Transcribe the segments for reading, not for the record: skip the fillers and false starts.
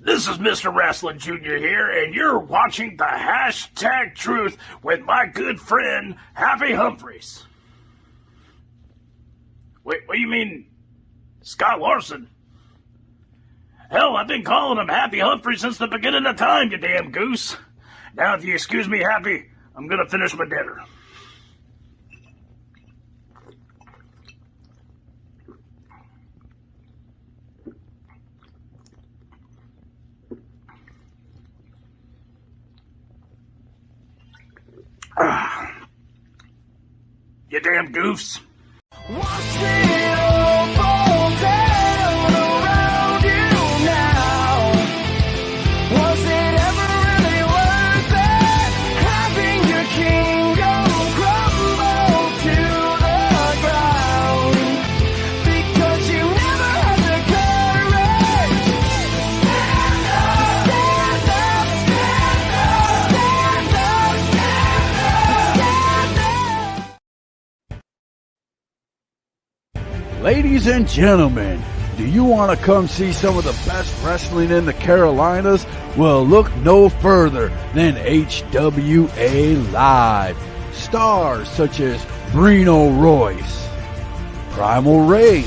This is Mr. Wrestling Jr. here, and you're watching the Hashtag Truth with my good friend, Happy Humphreys. Wait, what do you mean, Scott Larson? Hell, I've been calling him Happy Humphreys since the beginning of time, you damn goose. Now, if you excuse me, Happy, I'm gonna finish my dinner. You damn goofs. Watch it all fall down around you now. Was it ever really worth it? Having your kingdom crumble to the ground because you never had the courage. Stand up, stand up, stand up, stand up, stand up. Ladies and gentlemen, do you want to come see some of the best wrestling in the Carolinas? Well, look no further than HWA Live. Stars such as Brino Royce, Primal Rage,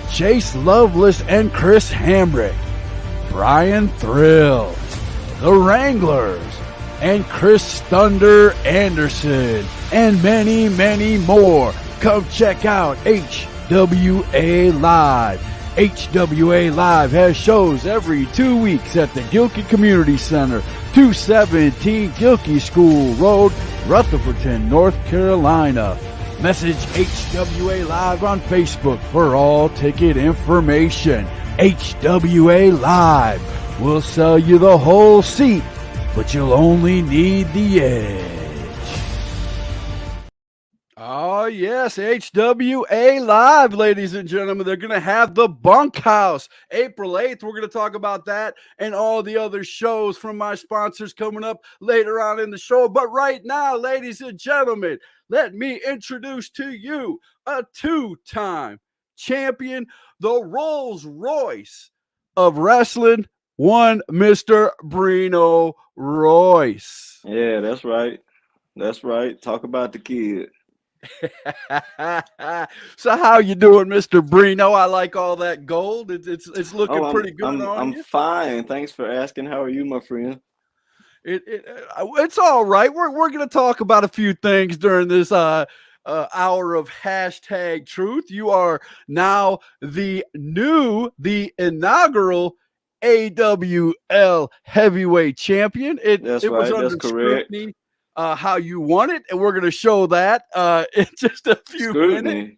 Chase Loveless and Chris Hamrick, Brian Thrill, The Wranglers, and Chris Thunder Anderson, and many, many more. Come check out HWA Live. HWA Live has shows every 2 weeks at the Gilkey Community Center, 217 Gilkey School Road, Rutherfordton, North Carolina. Message HWA Live on Facebook for all ticket information. HWA Live will sell you the whole seat, but you'll only need the edge. Oh, yes, HWA Live, ladies and gentlemen. They're going to have the Bunkhouse April 8th. We're going to talk about that and all the other shows from my sponsors coming up later on in the show. But right now, ladies and gentlemen, let me introduce to you a two-time champion, the Rolls Royce of wrestling, one Mr. Brino Royce. Yeah, that's right. That's right. Talk about the kid. So how you doing, Mr. Brino? I like all that gold. It's looking Oh, pretty good on I'm you. fine. Thanks for asking. How are you, my friend? It's all right. We're gonna talk about a few things during this hour of Hashtag Truth. You are now the inaugural AWL heavyweight champion. That's It was right. under That's correct. scrutiny. How you won it, and we're going to show that in just a few minutes.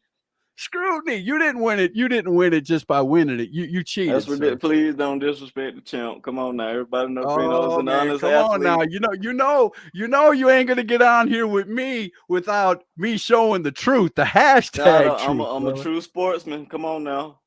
Scrutiny. You didn't win it. You didn't win it just by winning it. You cheated. That's ridiculous. Please don't disrespect the champ. Come on now, everybody know Brino's an honest come athlete. on now. You ain't gonna get on here with me without me showing the truth. The hashtag. I'm a true sportsman. Come on now.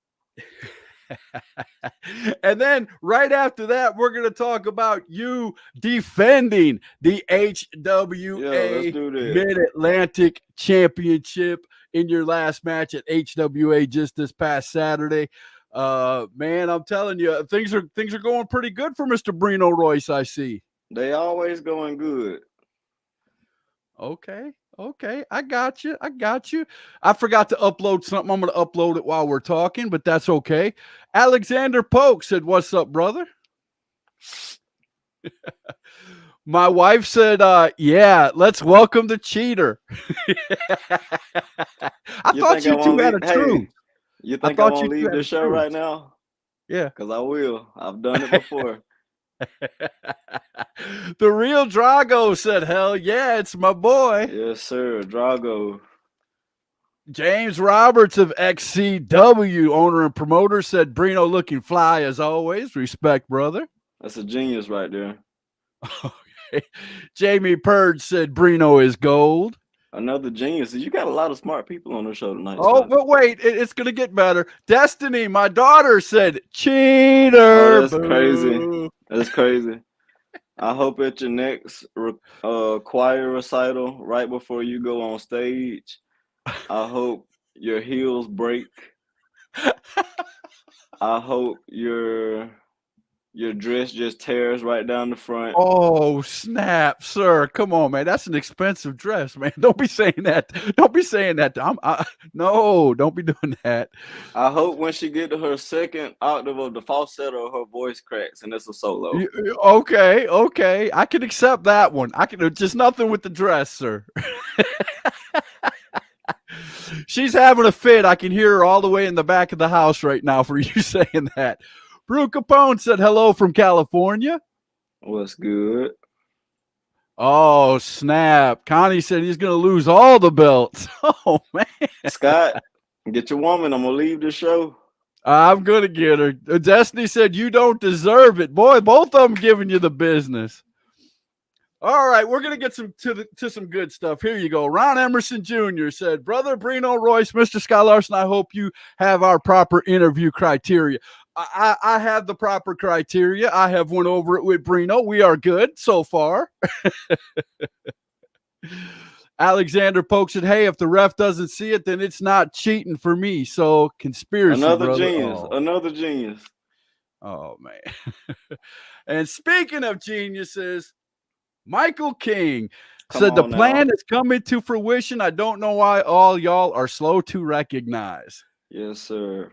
And then right after that, we're going to talk about you defending the HWA Mid-Atlantic Championship in your last match at HWA just this past Saturday. Man, I'm telling you, things are going pretty good for Mr. Brino Royce, I see. They always going good. Okay, I got you. I forgot to upload something. I'm going to upload it while we're talking, but that's okay. Alexander Polk said, "What's up, brother?" My wife said, yeah, let's welcome the cheater. I thought you two had a truth. You think I won't leave the show right now? Yeah. Because I will. I've done it before. The real Drago said, hell yeah, it's my boy. Yes, sir. Drago. James Roberts of XCW, owner and promoter, said, Brino looking fly as always. Respect, brother. That's a genius right there. Okay. Jamie Purge said, Brino is gold. Another genius. You got a lot of smart people on the show tonight. Oh, Scott. but wait, it's going to get better. Destiny, my daughter, said, cheater. Oh, that's crazy. That's crazy. I hope at your next choir recital, right before you go on stage, I hope your heels break. I hope your Your dress just tears right down the front. Oh, snap, sir. Come on, man. That's an expensive dress, man. Don't be saying that. Don't be saying that. No, don't be doing that. I hope when she get to her second octave of the falsetto, her voice cracks and it's a solo. Okay. I can accept that one. I can just nothing with the dress, sir. She's having a fit. I can hear her all the way in the back of the house right now for you saying that. Brew Capone said hello from California. What's good? Oh, snap. Connie said he's going to lose all the belts. Oh, man. Scott, get your woman. I'm going to leave the show. I'm going to get her. Destiny said you don't deserve it. Boy, both of them giving you the business. All right, we're going to get to some good stuff. Here you go. Ron Emerson Jr. said, Brother Brino Royce, Mr. Scott Larson, I hope you have our proper interview criteria. I have the proper criteria. I have went over it with Brino. We are good so far. Alexander Polk said, hey, if the ref doesn't see it, then it's not cheating for me. So conspiracy, Another brother. genius. Another genius. Oh, man. And speaking of geniuses, Michael King said the plan is coming to fruition. I don't know why all y'all are slow to recognize. Yes, sir.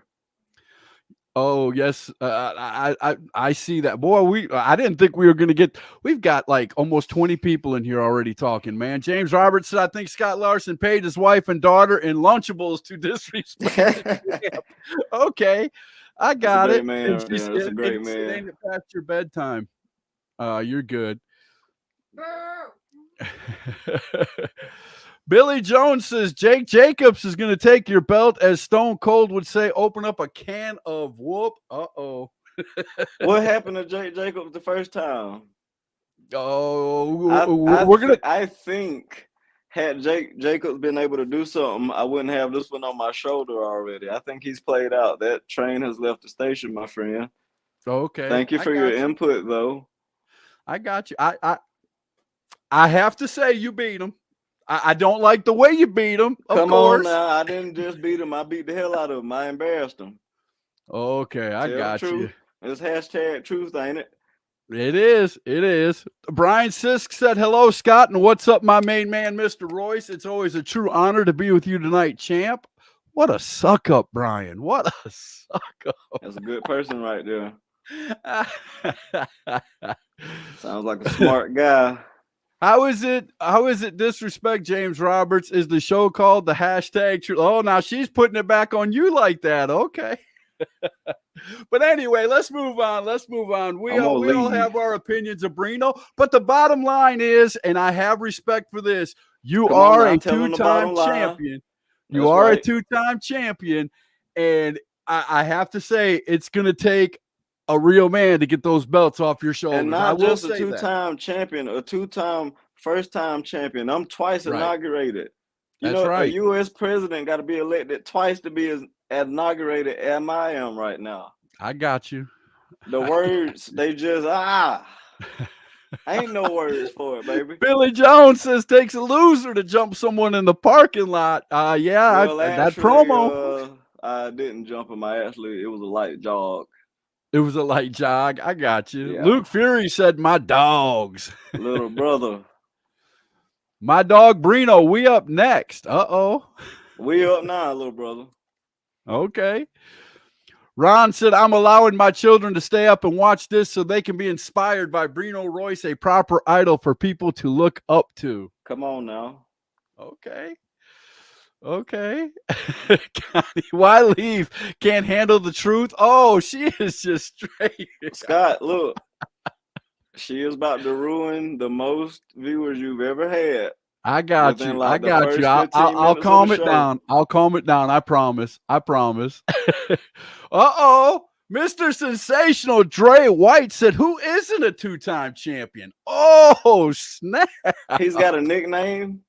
Oh, yes. I see that. Boy, I didn't think we were going to get – we've got like almost 20 people in here already talking, man. James Roberts said, I think Scott Larson paid his wife and daughter in Lunchables to disrespect. Okay. I got it. Man, that's a great man. It ain't past your bedtime. You're good. Billy Jones says Jake Jacobs is going to take your belt, as Stone Cold would say, open up a can of whoop. Uh-oh. What happened to Jake Jacobs the first time? Oh, I think had Jake Jacobs been able to do something, I wouldn't have this one on my shoulder already. I think he's played out. That train has left the station, my friend. Okay. Thank you for your input, though. I got you. I have to say you beat him. I don't like the way you beat him. Come on now. I didn't just beat him. I beat the hell out of him. I embarrassed him. Okay, I got you. It's hashtag truth, ain't it? It is. Brian Sisk said, hello, Scott, and what's up, my main man, Mr. Royce? It's always a true honor to be with you tonight, champ. What a suck-up, Brian. What a suck-up. That's a good person right there. Sounds like a smart guy. How is it disrespect James Roberts? Is the show called the hashtag truth? Oh, now she's putting it back on you like that. Okay. But anyway, let's move on. We all have our opinions of Brino, but the bottom line is, and I have respect for this, you are a two-time champion. You are a two-time champion, and I have to say it's going to take a real man to get those belts off your shoulders. And not just a two-time champion, a two-time first-time champion. I'm twice inaugurated. You know, a U.S. president got to be elected twice to be as inaugurated as I am right now. I got you. The words, they just, ain't no words for it, baby. Billy Jones says takes a loser to jump someone in the parking lot. That promo. I didn't jump him. It was a light jog. It was a light jog. I got you. Yeah. Luke Fury said, my dogs. Little brother. My dog Brino, we up next. Uh-oh. We up now, little brother. Okay. Ron said, I'm allowing my children to stay up and watch this so they can be inspired by Brino Royce, a proper idol for people to look up to. Come on now. Okay. Connie, why leave? Can't handle the truth? Oh, she is just straight. Scott, look. She is about to ruin the most viewers you've ever had. I got you. I'll calm it down. I'll calm it down. I promise. Uh-oh. Mr. Sensational Dre White said, who isn't a two-time champion? Oh, snap. He's got a nickname?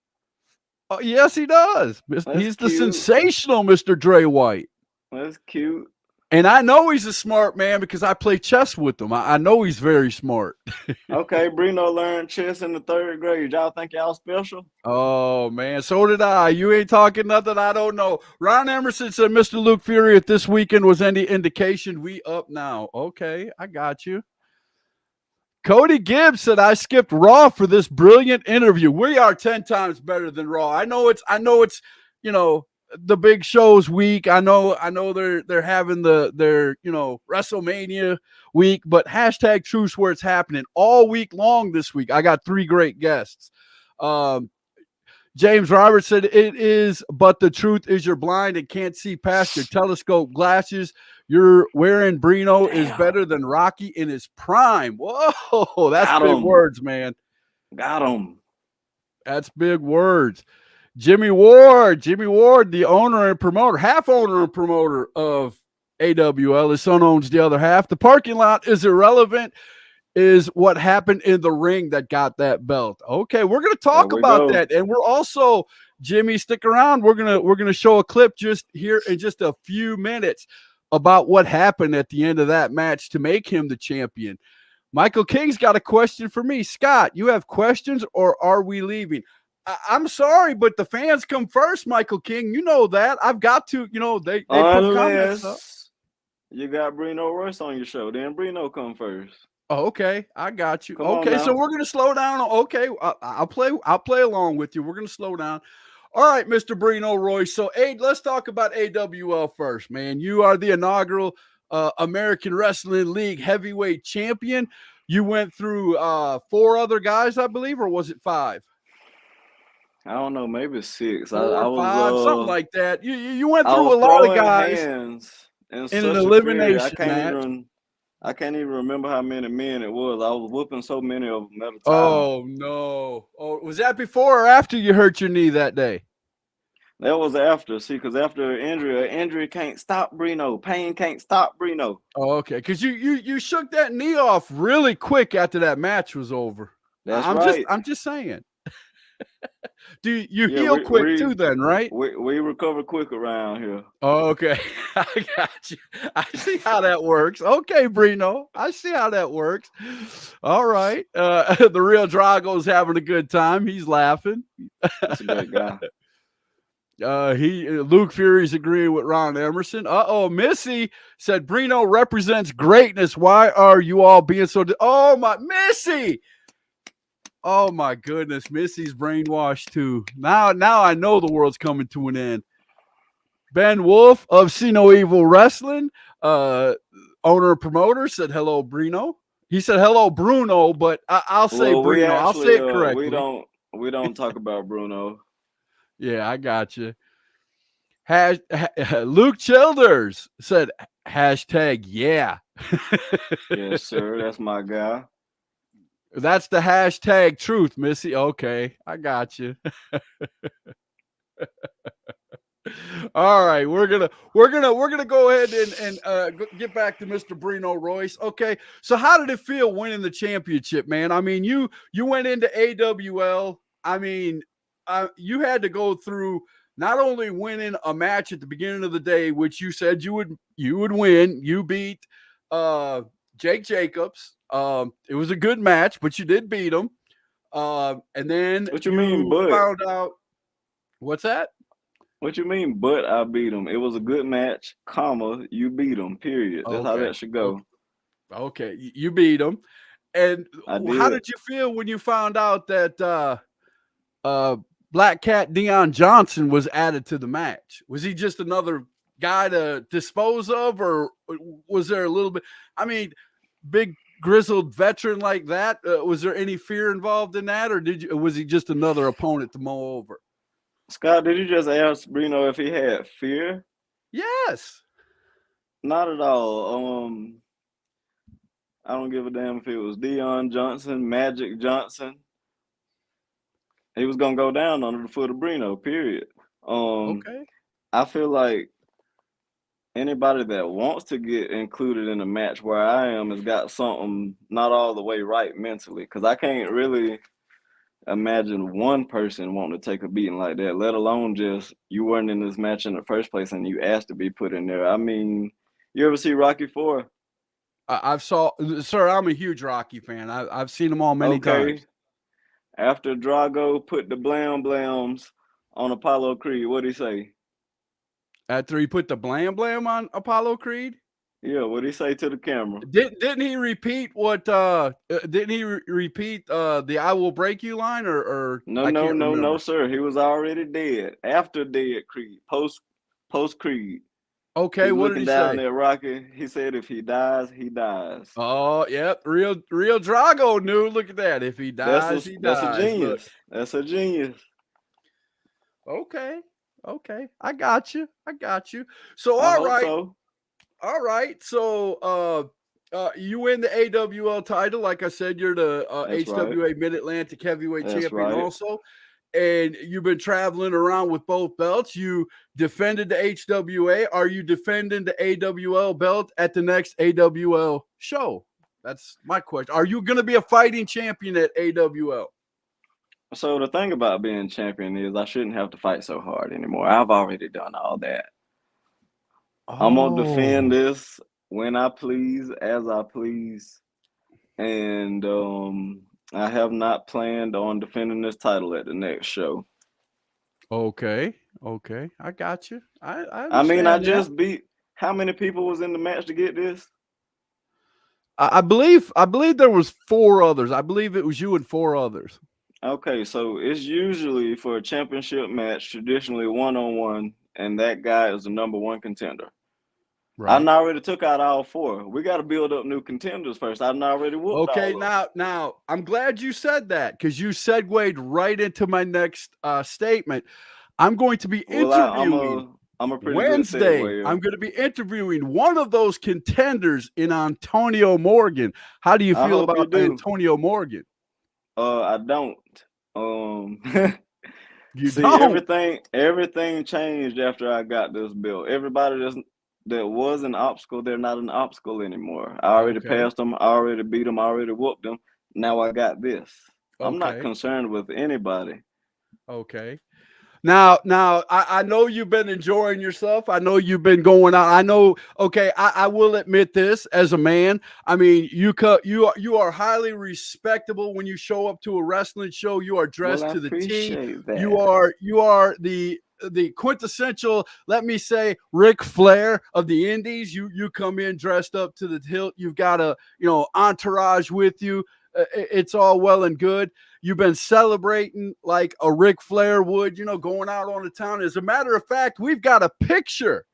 Oh, yes, he does. He's the sensational Mr. Dre White. That's cute. And I know he's a smart man because I play chess with him. I know he's very smart. Okay, Brino learned chess in the 3rd grade. Y'all think y'all special? Oh, man, so did I. You ain't talking nothing I don't know. Ron Emerson said, Mr. Luke Fury, if this weekend was any indication, we up now. Okay, I got you. Cody Gibbs said, I skipped Raw for this brilliant interview. We are 10 times better than Raw. I know it's, the big shows week. I know they're having their WrestleMania week, but hashtag Truth's where it's happening all week long this week. I got 3 great guests. James Roberts said, it is, but the truth is you're blind and can't see past your telescope glasses. You're wearing Brino is better than Rocky in his prime. Whoa, that's big words, man. Got him. That's big words. Jimmy Ward, the owner and promoter, half owner and promoter of AWL. His son owns the other half. The parking lot is irrelevant. Is what happened in the ring that got that belt. Okay, we're gonna talk about that, and we're also, Jimmy, stick around. We're gonna show a clip just here in just a few minutes about what happened at the end of that match to make him the champion. Michael King's got a question for me. Scott, you have questions, or are we leaving? I'm sorry, but the fans come first, Michael King. You know that. I've got to, they put comments up. You got Brino Royce on your show, then Brino come first. Oh, okay, I got you. Okay, so we're gonna slow down. Okay, I'll play along with you. We're gonna slow down. All right, Mr. Brino Royce. So, let's talk about AWL first, man. You are the inaugural American Wrestling League heavyweight champion. You went through 4 other guys, I believe, or was it 5? I don't know, maybe 6. 4 or 5, something like that. You went through a lot of guys in an elimination match. I can't even remember how many men it was. I was whooping so many of them at a time. Oh, no. Oh, was that before or after you hurt your knee that day? That was after. See, because after injury can't stop Brino. Pain can't stop Brino. Oh, okay. Because you shook that knee off really quick after that match was over. That's right. I'm just saying. Do you heal quick too then, right? We recover quick around here. Oh, okay. I got you. I see how that works. Okay, Brino. I see how that works. All right. The real Drago's having a good time. He's laughing. That's a great guy. Luke Fury's agreeing with Ron Emerson. Missy said Brino represents greatness. Why are you all being so oh my Missy? Oh my goodness, Missy's brainwashed too. Now I know the world's coming to an end. Ben Wolf of See No Evil Wrestling, owner and promoter, said hello, Brino. He said hello, Bruno, but I'll say Brino. I'll say it correctly. We don't talk about Bruno. Yeah, I got you. Luke Childers said hashtag yeah. Yes, sir. That's my guy. That's the hashtag truth, Missy. Okay, I got you. All right, we're gonna go ahead and get back to Mr. Brino Royce. Okay, so how did it feel winning the championship, man? I mean, you went into AWL. I mean, you had to go through not only winning a match at the beginning of the day, which you said you would win. You beat Jake Jacobs. It was a good match, but you did beat him. And then what you mean, but found out what's that? What you mean, but I beat him? It was a good match, comma, you beat him, period. That's how that should go. Okay, you beat him. And how did you feel when you found out that Black Cat Deion Johnson was added to the match? Was he just another guy to dispose of, or was there a little bit? I mean, big grizzled veteran like that. Was there any fear involved in that, or was he just another opponent to mow over? Scott, did you just ask Brino if he had fear? Yes. Not at all. I don't give a damn if it was Deion Johnson, Magic Johnson. He was gonna go down under the foot of Brino, period. Okay. I feel like anybody that wants to get included in a match where I am has got something not all the way right mentally, because I can't really imagine one person wanting to take a beating like that, let alone just you weren't in this match in the first place and you asked to be put in there. I mean, you ever see Rocky IV? Sir, I'm a huge Rocky fan. I've seen them all many times. After Drago put the blam blams on Apollo Creed, what'd he say? After he put the blam blam on Apollo Creed? Yeah, what did he say to the camera? Didn't he repeat what? Didn't he repeat the "I will break you" line, or No, I no, can't no, no, remember. sir. He was already dead. After dead Creed, post Creed. Okay, He's what did looking he down say? at Rocky. He said, "If he dies, he dies." Oh, yep, real Drago knew. Look at that. If he dies, he That's a dies. Look. genius. That's a genius. Okay, okay, I got you. I got you. So I hope so. all right. So you win the AWL title. Like I said, you're the That's right. HWA Mid Atlantic Heavyweight That's Champion, right. also. And you've been traveling around with both belts. You defended the HWA. Are you defending the AWL belt at the next AWL show? That's my question. Are you going to be a fighting champion at AWL? So the thing about being champion is I shouldn't have to fight so hard anymore. I've already done all that. I'm gonna defend Oh, this when I please, as I please, and I have not planned on defending this title at the next show. okay. Okay. I got you. I I mean, I understand that. just beat how many people was in the match to get this? I believe there was 4 others. I believe it was you and 4 others. Okay, so it's usually for a championship match, traditionally 1-on-1, and that guy is the number 1 contender. I Right. already took out all 4. We got to build up new contenders first. I already whooped Okay, all of them. now I'm glad you said that, because you segued right into my next statement. I'm going to be Well, interviewing I'm a pretty good Wednesday. seguer. I'm going to be interviewing one of those contenders in Antonio Morgan. How do you I feel hope you about do. Antonio Morgan? I don't. Um, You see, don't. everything changed after I got this bill. Everybody that was an obstacle, they're not an obstacle anymore. I already Okay. passed them. I already beat them. I already whooped them. Now I got this. I'm not Okay. concerned with anybody. Okay. Now, I know you've been enjoying yourself. I know you've been going out. I know. Okay, I will admit this as a man. I mean, you are highly respectable when you show up to a wrestling show. You are Well, dressed I to the T. appreciate You that. are the quintessential, let me say, Ric Flair of the Indies. You come in dressed up to the hilt. You've got a entourage with you. It's all well and good. You've been celebrating like a Ric Flair would, going out on the town. As a matter of fact, we've got a picture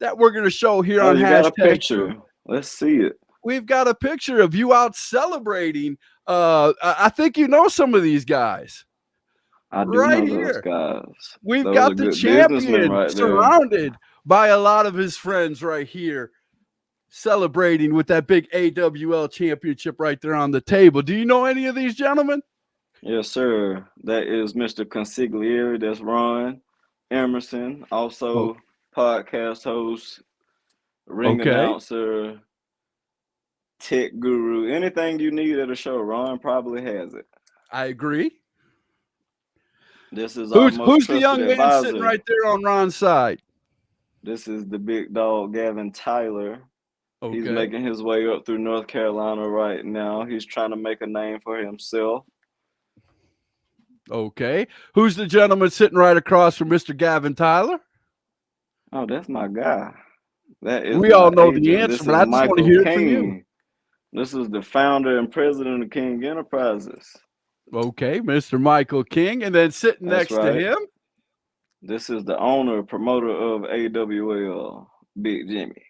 that we're going to show here Oh, on you got a hashtag Truth. picture. Let's see it. We've got a picture of you out celebrating. I think you know some of these guys I do right know those here. guys. We've Those are got the good businessmen champion right there. surrounded by a lot of his friends right here, celebrating with that big AWL championship right there on the table. Do you know any of these gentlemen? Yes, sir. That is Mr. Consigliere. That's Ron Emerson. Oh, Also, podcast host, ring okay. announcer, tech guru. Anything you need at a show, Ron probably has it. I agree. This is our most Who's the trusted young man sitting advisor. right there on Ron's side? This is the big dog, Gavin Tyler. He's Okay. making his way up through North Carolina right now. He's trying to make a name for himself. Okay. Who's the gentleman sitting right across from Mr. Gavin Tyler? Oh, that's my guy. That is We all my know the agent. answer, This but is I just want to Michael hear it from you. King. This is the founder and president of King Enterprises. Okay, Mr. Michael King. And then sitting That's next to right. him, This is the owner, promoter of AWL, Big Jimmy.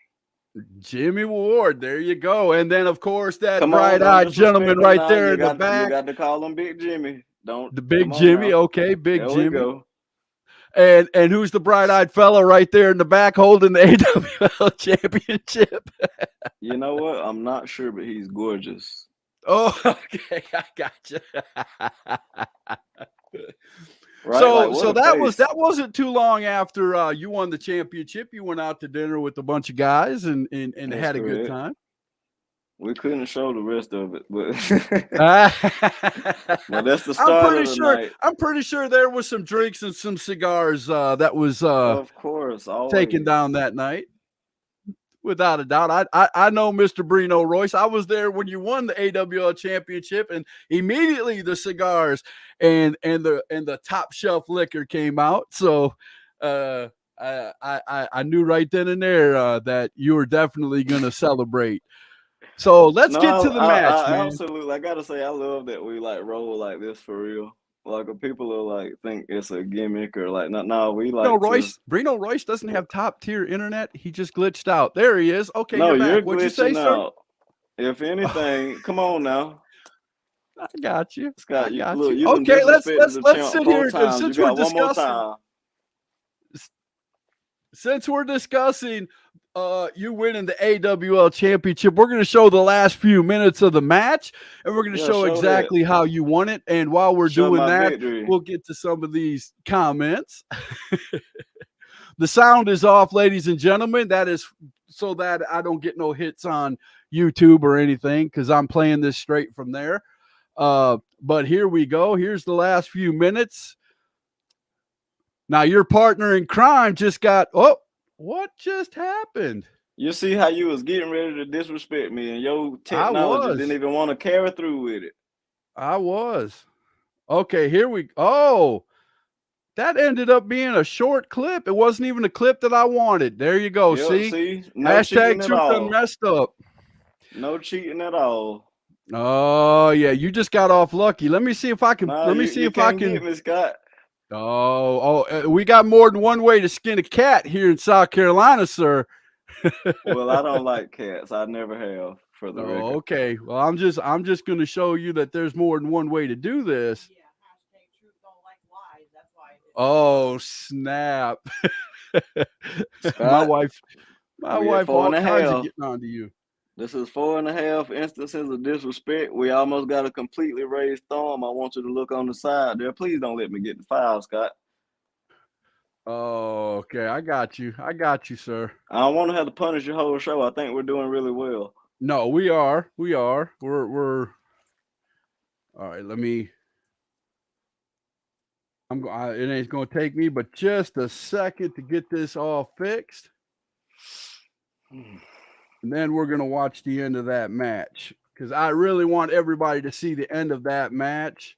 Jimmy Ward. There you go. And then, of course, that Come on, don't bright-eyed gentleman disrespect him right now. there in the You back, got to call him Big Jimmy. Don't the big come on Jimmy. now. Okay, big There we Jimmy. go. And who's the bright-eyed fella right there in the back holding the AWL championship? You know what? I'm not sure, but he's gorgeous. Oh, okay, I got you. Right? So, Like, what a face. that wasn't too long after you won the championship. You went out to dinner with a bunch of guys and That's had a good correct. time. We couldn't show the rest of it, but But that's the start of the night. I'm pretty sure there was some drinks and some cigars that was Of course, taken always. down that night. Without a doubt. I know Mr. Brino Royce. I was there when you won the AWL championship, and immediately the cigars and the top shelf liquor came out. So I knew right then and there that you were definitely going to celebrate. So let's get to the match, man. Absolutely. I gotta say, I love that we like roll like this for real. Like people are like think it's a gimmick or like no, we like Brino Royce doesn't have top tier internet. He just glitched out. There he is. Okay, no, you're back. You're What'd you say, out. Sir? If anything, come on now. I got you. Scott, I got look, you. Okay, let's sit here since we're discussing. Since we're discussing you winning the AWL championship, we're going to show the last few minutes of the match, and we're going to show exactly how you won it. And while we're doing that, we'll get to some of these comments. The sound is off, ladies and gentlemen. That is so that I don't get no hits on YouTube or anything, because I'm playing this straight from there. But here we go. Here's the last few minutes. Now your partner in crime just got, what just happened? You see how you was getting ready to disrespect me, and your technology didn't even want to carry through with it. I was. Okay, here we go. That ended up being a short clip. It wasn't even a clip that I wanted. There you go. See? No Hashtag truth done messed up. No cheating at all. Oh, yeah. You just got off lucky. Let me see if I can. Let me see if I can. Get me, Scott. We got more than one way to skin a cat here in South Carolina, sir. Well, I don't like cats. I never have, for the record. Okay. Well, I'm just going to show you that there's more than one way to do this. Yeah, hashtag truth don't like lies. That's why. Oh, snap. my wife all kinds of getting on to you. This is 4.5 instances of disrespect. We almost got a completely raised thumb. I want you to look on the side there. Please don't let me get the foul, Scott. Oh, okay. I got you, sir. I don't want to have to punish your whole show. I think we're doing really well. No, we are. We're all right. Let me. It ain't going to take me but just a second to get this all fixed. And then we're going to watch the end of that match, because I really want everybody to see the end of that match.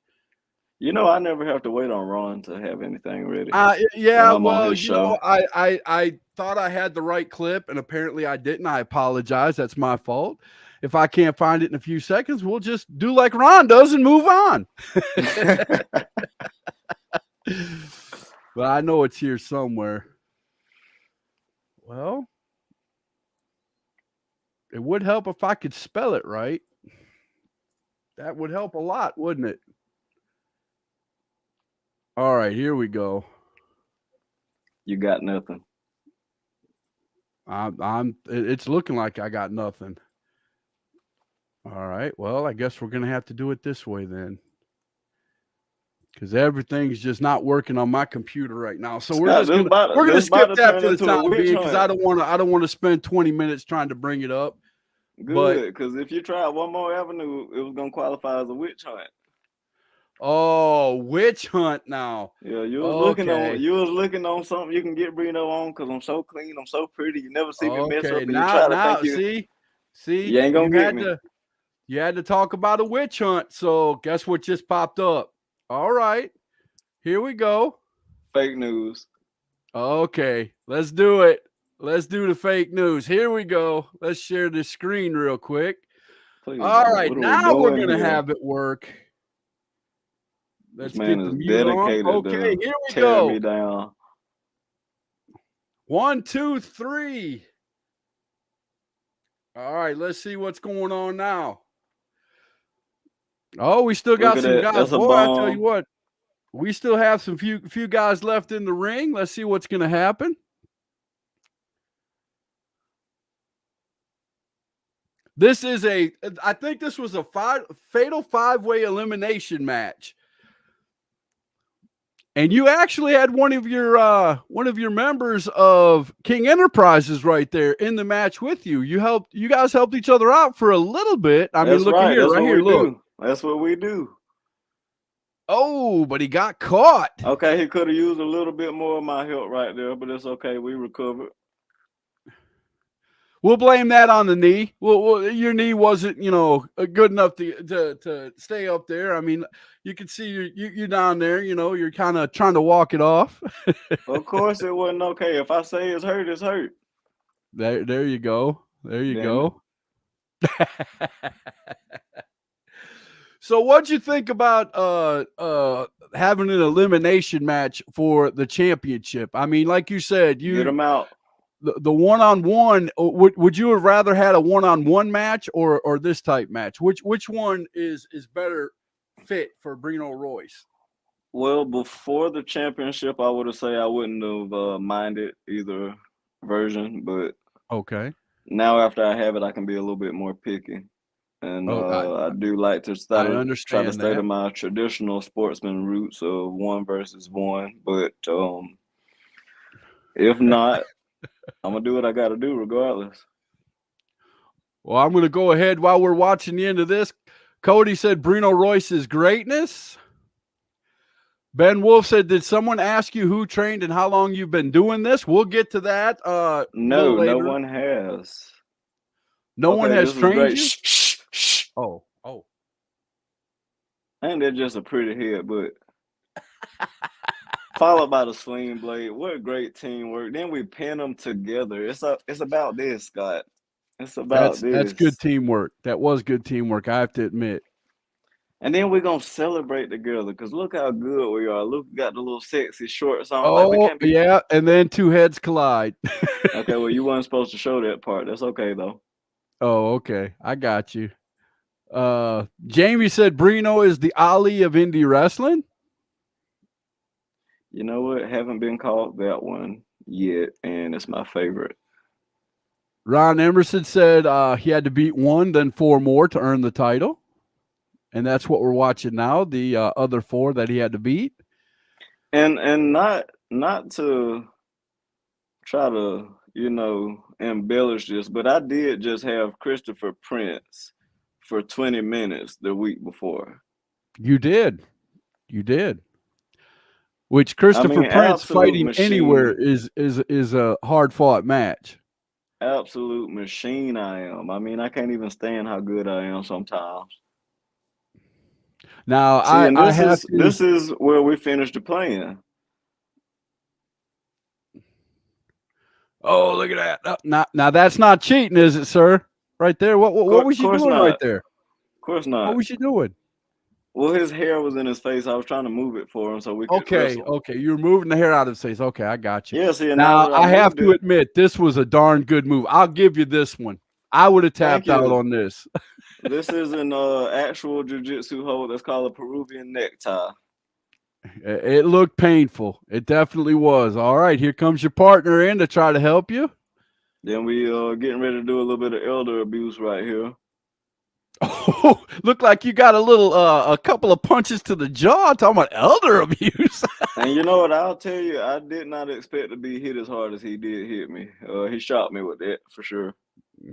You know, I never have to wait on Ron to have anything ready. Yeah, well, you know, I thought I had the right clip, and apparently I didn't. I apologize. That's my fault. If I can't find it in a few seconds, we'll just do like Ron does and move on. But I know it's here somewhere. Well, it would help if I could spell it right. That would help a lot, wouldn't it? All right, here we go. You got nothing. It's looking like I got nothing. All right. Well, I guess we're going to have to do it this way then, because everything's just not working on my computer right now. So we're going to skip that for the time being, because I don't want to spend 20 minutes trying to bring it up. Good, because if you tried one more avenue, it was going to qualify as a witch hunt. Oh, witch hunt now. Yeah, you was looking on something you can get Brino on, because I'm so clean, I'm so pretty. You never see me mess up, and you try to think see, you ain't gonna get me. You had to talk about a witch hunt, so guess what just popped up? All right, here we go. Fake news. Okay, let's do it. Let's do the fake news. Here we go. Let's share the screen real quick. Please, all right, now we're going to have it work. Let's get the mute on. Okay, here we go. Me down. 1, 2, 3. All right, let's see what's going on now. Oh, we still got some guys. Boy, I tell you what, we still have some few guys left in the ring. Let's see what's going to happen. This is I think this was a fatal 5-way elimination match. And you actually had one of your members of King Enterprises right there in the match with you. You guys helped each other out for a little bit. I mean, look right here, look. That's what we do. Oh, but he got caught. Okay, he could have used a little bit more of my help right there, but it's okay. We recovered. We'll blame that on the knee. Well, your knee wasn't, good enough to stay up there. I mean, you can see you're down there. You're kind of trying to walk it off. Of course, it wasn't okay. If I say it's hurt, it's hurt. There you go. There you Damn go. So, what'd you think about having an elimination match for the championship? I mean, like you said, Get them out. The one-on-one. Would you have rather had a one-on-one match or this type match? Which one is better fit for Brino Royce? Well, before the championship, I would have said I wouldn't have minded either version, but okay. Now after I have it, I can be a little bit more picky. And I do like to try to stay to my traditional sportsman roots of 1 versus 1. But if not, I'm gonna do what I got to do regardless. Well, I'm gonna go ahead while we're watching the end of this. Cody said Brino Royce's greatness. Ben Wolf said, "Did someone ask you who trained and how long you've been doing this?" We'll get to that. No one has. No one has trained you. Shh. Oh. Ain't that just a pretty head, but followed by the swing blade. What a great teamwork. Then we pin them together. It's about this, Scott. It's about this. That's good teamwork. That was good teamwork, I have to admit. And then we're going to celebrate together because look how good we are. Luke got the little sexy shorts on. Oh, yeah, and then 2 heads collide. Okay, well, you weren't supposed to show that part. That's okay, though. Oh, okay. I got you. Jamie said Brino is the Ali of indie wrestling. You know what? Haven't been called that one yet, and it's my favorite. Ron Emerson said he had to beat 1, then 4 more to earn the title. And that's what we're watching now, the other 4 that he had to beat. And not to try to, embellish this, but I did just have Christopher Prince for 20 minutes the week before. You did. Which Christopher Prince fighting machine. Anywhere is a hard-fought match. Absolute machine I am. I mean, I can't even stand how good I am sometimes. Now, this is where we finished the playing. Oh, look at that. Now that's not cheating, is it, sir? Right there. What was you doing right there? Of course not. What was you doing? Well, his hair was in his face. I was trying to move it for him so we could wrestle. Okay. You were moving the hair out of his face. Okay, I got you. Yeah, see, now I have to admit, this was a darn good move. I'll give you this one. I would have tapped out on this. This is an actual jiu-jitsu hold that's called a Peruvian necktie. It looked painful. It definitely was. All right, here comes your partner in to try to help you. Then we getting ready to do a little bit of elder abuse right here. Oh, look like you got a couple of punches to the jaw. Talking about elder abuse. And you know what? I'll tell you, I did not expect to be hit as hard as he did hit me. He shot me with that for sure.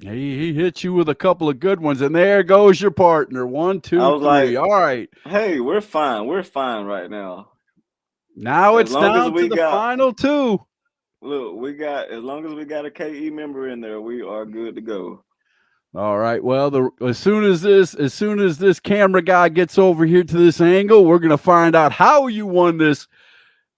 He hit you with a couple of good ones, and there goes your partner. 1, 2, 3. Like, all right. Hey, we're fine. We're fine right now. Now it's down to the final 2. Look, as long as we got a KE member in there, we are good to go. All right. Well, as soon as this camera guy gets over here to this angle, we're gonna find out how you won this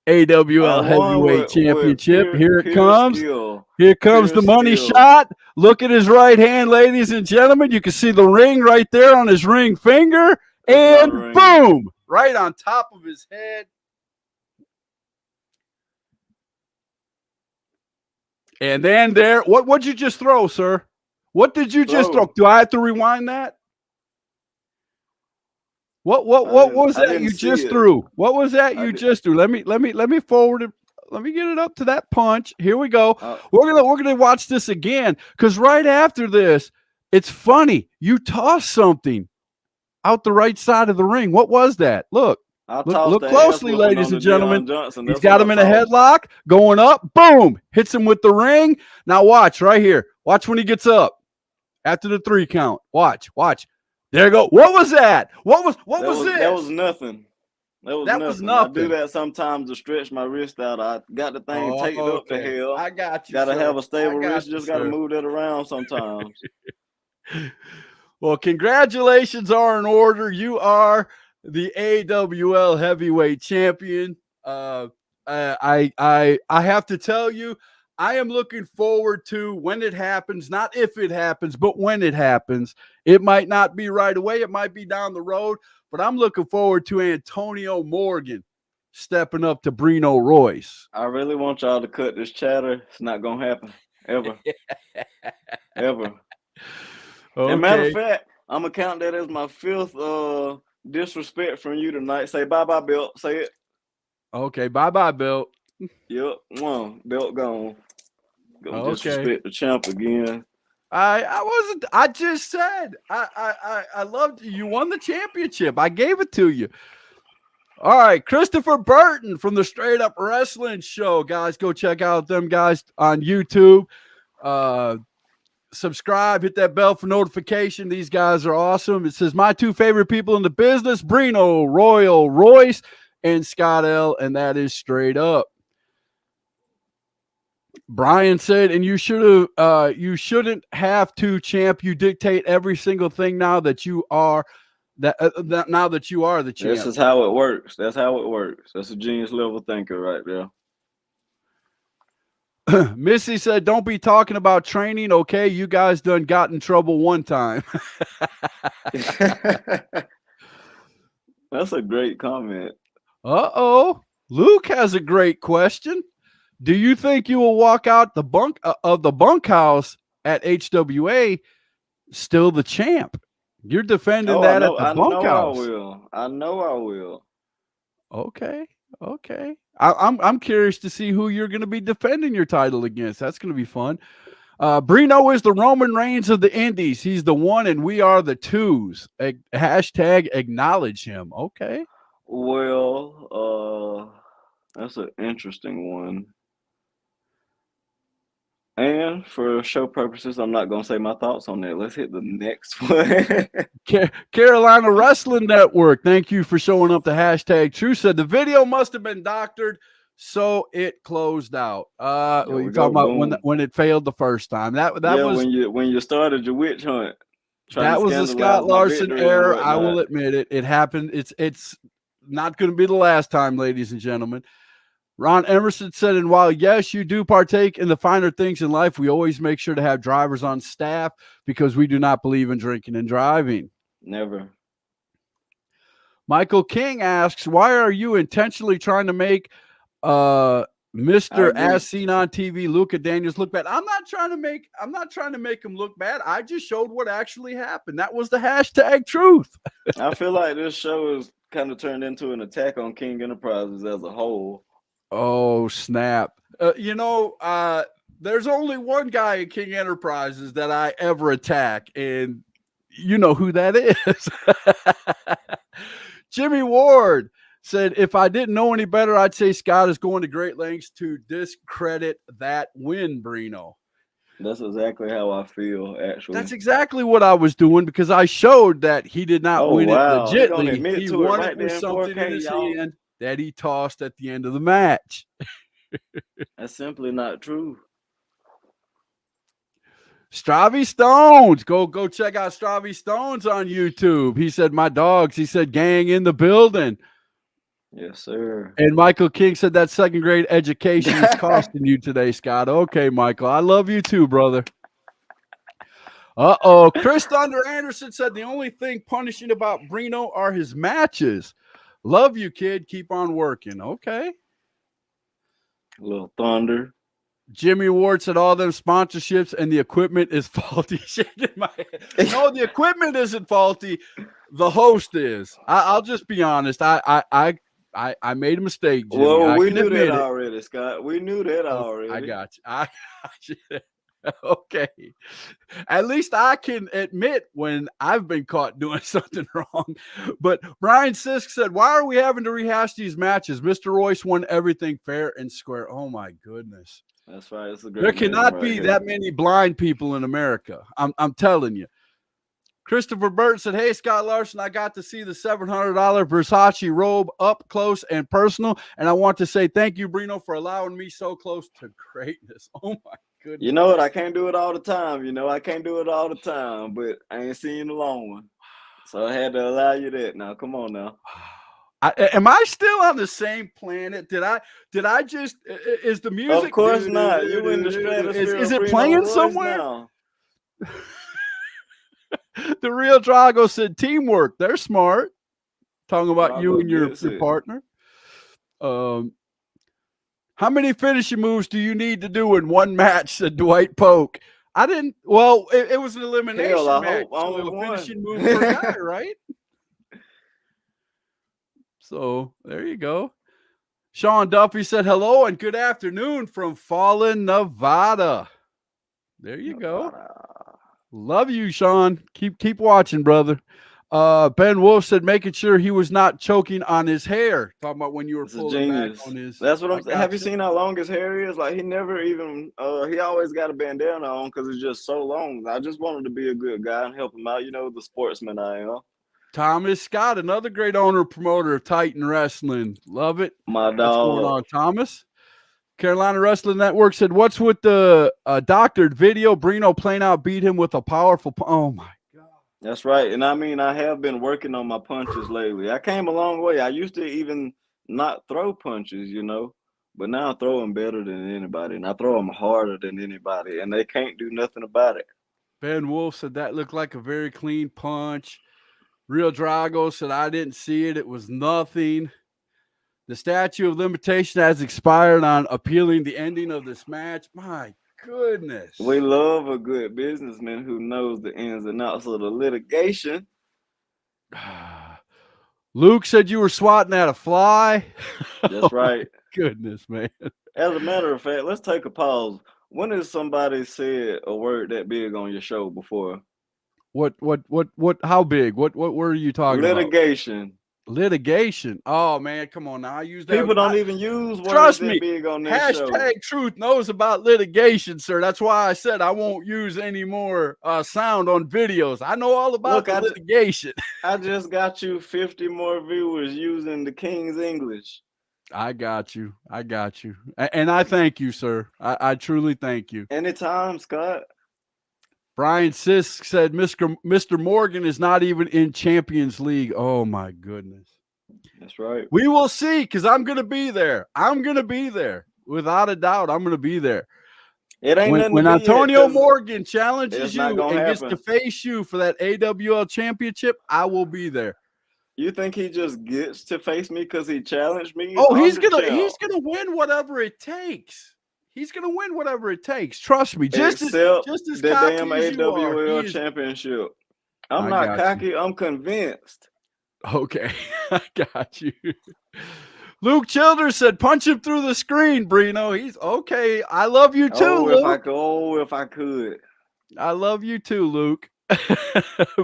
AWL Heavyweight Championship. Here it comes. Here comes the money shot. Look at his right hand, ladies and gentlemen. You can see the ring right there on his ring finger. And boom! Right on top of his head. And then there, what'd you just throw, sir? What did you just throw? Do I have to rewind that? What was that you just threw? What was that you just threw? Let me forward it. Let me get it up to that punch. Here we go. We're gonna watch this again because right after this, it's funny. You tossed something out the right side of the ring. What was that? Look closely, ladies and gentlemen. He's got him in a headlock, going up. Boom! Hits him with the ring. Now watch right here. Watch when he gets up after the 3 count. Watch. There you go. What was that? What was it? That was nothing. That was I nothing. do that sometimes to stretch my wrist out. I got the thing taped up to hell. I got you. Gotta sir. have a stable wrist. You, Just gotta move that around sometimes. Well, congratulations are in order. You are the AWL heavyweight champion. I have to tell you, I am looking forward to when it happens, not if it happens, but when it happens. It might not be right away. It might be down the road, but I'm looking forward to Antonio Morgan stepping up to Brino Royce. I really want y'all to cut this chatter. It's not going to happen. Ever. Ever. Okay. As a matter of fact, I'm going to count that as my 5th disrespect from you tonight. Say bye-bye, belt. Say it. Okay, bye-bye, belt. Yep. Belt gone. Gonna disrespect the champ again. I just said I loved you. You won the championship. I gave it to you. All right, Christopher Burton from the Straight Up Wrestling Show. Guys, go check out them guys on YouTube. Subscribe, hit that bell for notification. These guys are awesome. It says my 2 favorite people in the business, Brino Royce and Scott L, and that is straight up. Brian said, and you shouldn't have to, champ. You dictate every single thing now that you are now that you are the champ. This is how it works. That's how it works. That's a genius level thinker right there. Missy said, don't be talking about training, okay? You guys done got in trouble one time. That's a great comment. Uh-oh. Luke has a great question. Do you think you will walk out the bunkhouse at HWA still the champ? You're defending that at the bunkhouse. I know I will. Okay. I'm curious to see who you're going to be defending your title against. That's going to be fun. Brino is the Roman Reigns of the Indies. He's the 1 and we are the 2s. Hashtag acknowledge him. Okay. Well, that's an interesting one. And for show purposes, I'm not going to say my thoughts on that. Let's hit the next one. Carolina Wrestling Network. Thank you for showing up. The hashtag True said the video must have been doctored, so it closed out. You're talking about when it failed the first time. That was when you started your witch hunt. That was a Scott Larson error. I will admit it. It happened. It's not going to be the last time, ladies and gentlemen. Ron Emerson said, and while, yes, you do partake in the finer things in life, we always make sure to have drivers on staff because we do not believe in drinking and driving. Never. Michael King asks, why are you intentionally trying to make Mr. As Seen on TV, Luca Daniels look bad? I'm not trying to make him look bad. I just showed what actually happened. That was the hashtag truth. I feel like this show is kind of turned into an attack on King Enterprises as a whole. Oh, snap. There's only one guy in King Enterprises that I ever attack, and you know who that is. Jimmy Ward said, if I didn't know any better, I'd say Scott is going to great lengths to discredit that win, Brino. That's exactly how I feel, actually. That's exactly what I was doing because I showed that he did not win it legitly. He won it with something in his hand that he tossed at the end of the match. That's simply not true. Stravie Stones. Go check out Stravie Stones on YouTube. He said, my dogs. He said, gang in the building. Yes, sir. And Michael King said that 2nd grade education is costing you today, Scott. Okay, Michael. I love you too, brother. Uh-oh. Chris Thunder Anderson said the only thing punishing about Brino are his matches. Love you, kid. Keep on working. Okay. A little thunder. Jimmy Ward said all them sponsorships and the equipment is faulty. Shaking my head. No, the equipment isn't faulty. The host is. I'll just be honest. I made a mistake, Jimmy. Well, we knew that already, Scott. We knew that already. I got you. I got you. Okay. At least I can admit when I've been caught doing something wrong. But Brian Sisk said, why are we having to rehash these matches? Mr. Royce won everything fair and square. Oh, my goodness. That's right. There cannot be that many blind people in America. I'm telling you. Christopher Burt said, hey, Scott Larson, I got to see the $700 Versace robe up close and personal, and I want to say thank you, Brino, for allowing me so close to greatness. Oh, my goodness. You know what? I can't do it all the time. I can't do it all the time, but I ain't seen the long one. So I had to allow you that. Now, come on now. Am I still on the same planet? Did I just, is the music? Of course not. You in the stratosphere. Is it Brino playing Royce somewhere? Now. The real Drago said teamwork. They're smart. Talking about Drago you and your gets it. partner. How many finishing moves do you need to do in one match? Said Dwight Polk. I didn't. Well, it was an elimination Hell, I match. hope only So a one. finishing move per guy, right? So there you go. Sean Duffy said hello and good afternoon from Fallen, Nevada. There you go. Love you, Sean. Keep watching, brother. Ben Wolf said making sure he was not choking on his hair. Talking about when you were pulling back on his. That's what I'm saying. Have you seen how long his hair is? Like he never even. He always got a bandana on because it's just so long. I just wanted to be a good guy and help him out. The sportsman I am. Thomas Scott, another great owner promoter of Titan Wrestling. Love it. My dog. What's going on, Thomas? Carolina Wrestling Network said, what's with the doctored video? Brino plain out beat him with a powerful. Oh, my God. That's right. And I have been working on my punches lately. I came a long way. I used to even not throw punches, but now I throw them better than anybody. And I throw them harder than anybody. And they can't do nothing about it. Ben Wolf said that looked like a very clean punch. Real Drago said, I didn't see it. It was nothing. The statute of limitation has expired on appealing the ending of this match. My goodness. We love a good businessman who knows the ins and outs of the litigation. Luke said you were swatting at a fly. That's right. Goodness, man. As a matter of fact, let's take a pause. When has somebody said a word that big on your show before? What, how big? What were you talking about? Litigation. Oh, man, come on now. I use that. People don't even use words trust that me, big on their show. Hashtag Truth knows about litigation, sir. That's why I said I won't use any more sound on videos. I know all about litigation. I just got you 50 more viewers using the King's English. I got you. And I thank you, sir. I truly thank you. Anytime, Scott. Brian Sisk said Mr. Morgan is not even in Champions League. Oh, my goodness. That's right. We will see, because I'm going to be there. Without a doubt, I'm going to be there. It ain't when Antonio Morgan challenges you and gets to face you for that AWL championship, I will be there. You think he just gets to face me because he challenged me? Oh, he's gonna win whatever it takes. He's gonna win whatever it takes. Trust me. Just as the cocky damn as you AWL are, championship. I'm not cocky. I'm convinced. Okay, I got you. Luke Childers said, "Punch him through the screen, Brino." He's okay. I love you too, Luke. If I could. I love you too, Luke.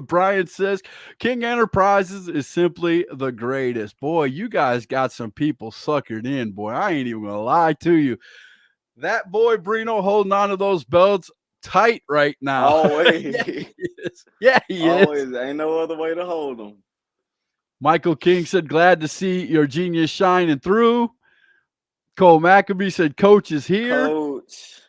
Brian says, King Enterprises is simply the greatest. Boy, you guys got some people suckered in, boy. I ain't even gonna lie to you. That boy Brino holding on to those belts tight right now. Always. Yeah, he Always. is. Ain't no other way to hold them. Michael King said, glad to see your genius shining through. Cole Maccabee said, Coach is here. Coach.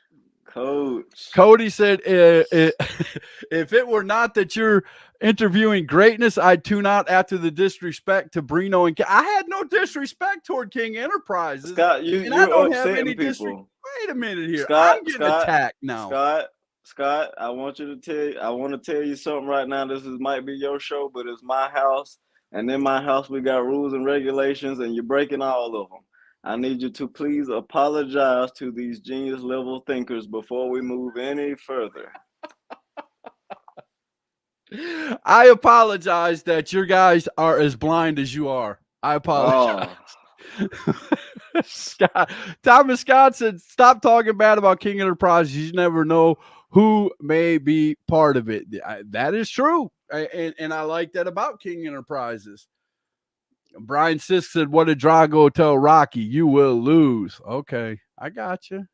Cody said, if it were not that you're interviewing greatness, I'd tune out after the disrespect to Brino and I had no disrespect toward King Enterprises. Scott, you don't have any people. Wait a minute here. Scott, I'm getting attacked now. Scott, I want to tell you something right now. Might be your show, but it's my house. And in my house, we got rules and regulations, and you're breaking all of them. I need you to please apologize to these genius level thinkers before we move any further. I apologize that your guys are as blind as you are. I apologize. Oh. Thomas Scott said, stop talking bad about King Enterprises. You never know who may be part of it. That is true. And I like that about King Enterprises. Brian Sisk said, what did Drago tell Rocky? You will lose. Okay, I got you.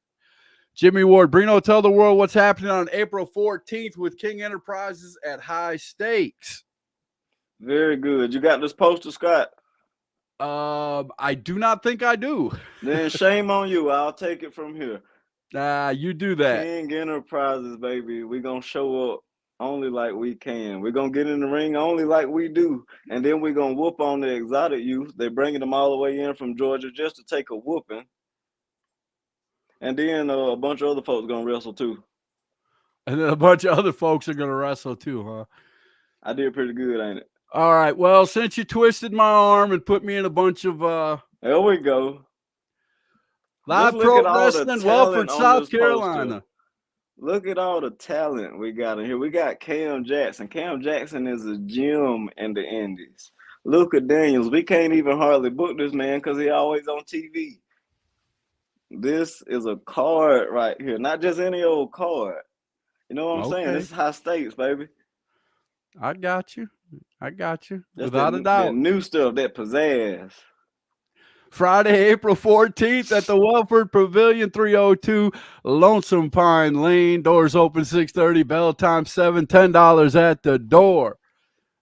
Jimmy Ward, Brino, tell the world what's happening on April 14th with King Enterprises at High Stakes. Very good. You got this poster, Scott? I do not think I do. Then shame on you. I'll take it from here. You do that. King Enterprises, baby. We're going to show up only like we can. We're going to get in the ring only like we do. And then we're going to whoop on the exotic youth. They're bringing them all the way in from Georgia just to take a whooping. And then a bunch of other folks going to wrestle too. And then a bunch of other folks are going to wrestle too, huh? I did pretty good, ain't it? All right. Well, since you twisted my arm and put me in a bunch of there we go. Live Pro Wrestling, Welford, South Carolina. Poster. Look at all the talent we got in here. We got Cam Jackson. Cam Jackson is a gem in the Indies. Luka Daniels. We can't even hardly book this man because he always on TV. This is a card right here. Not just any old card. You know what I'm saying? This is high stakes, baby. I got you. That's without a doubt. That new stuff, that pizzazz. Friday, April 14th at the Welford Pavilion, 302 Lonesome Pine Lane. Doors open 6:30, bell time 7, $10 at the door.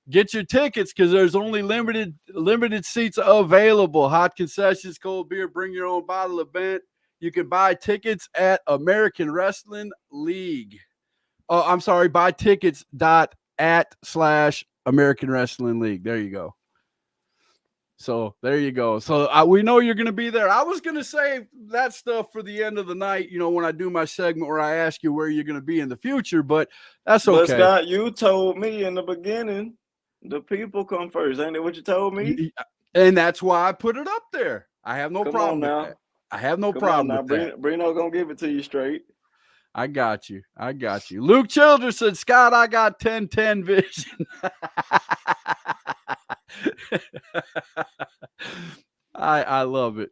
Get your tickets because there's only limited seats available. Hot concessions, cold beer, bring your own bottle event. You can buy tickets at American Wrestling League. Oh, I'm sorry, buy tickets /American Wrestling League. There you go. So there you go. So we know you're going to be there. I was going to say that stuff for the end of the night, when I do my segment where I ask you where you're going to be in the future, but that's okay. But Scott, you told me in the beginning, the people come first. Ain't that what you told me? And that's why I put it up there. I have no problem with that. I have no problem with that. Brino going to give it to you straight. I got you. Luke Childers said, Scott, I got 10-10 vision. I love it.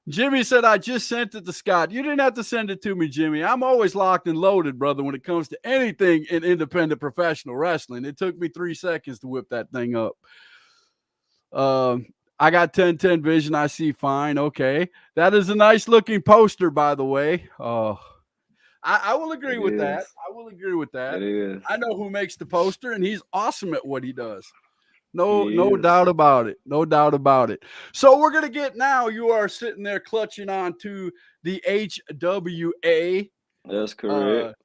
Jimmy said, I just sent it to Scott. You didn't have to send it to me, Jimmy. I'm always locked and loaded, brother, when it comes to anything in independent professional wrestling. It took me 3 seconds to whip that thing up. I got 10-10 vision. I see fine. Okay. That is a nice looking poster, by the way. Oh, I will agree with that. It is. I know who makes the poster, and he's awesome at what he does. No doubt about it. So we're going to get now. You are sitting there clutching on to the HWA. That's correct.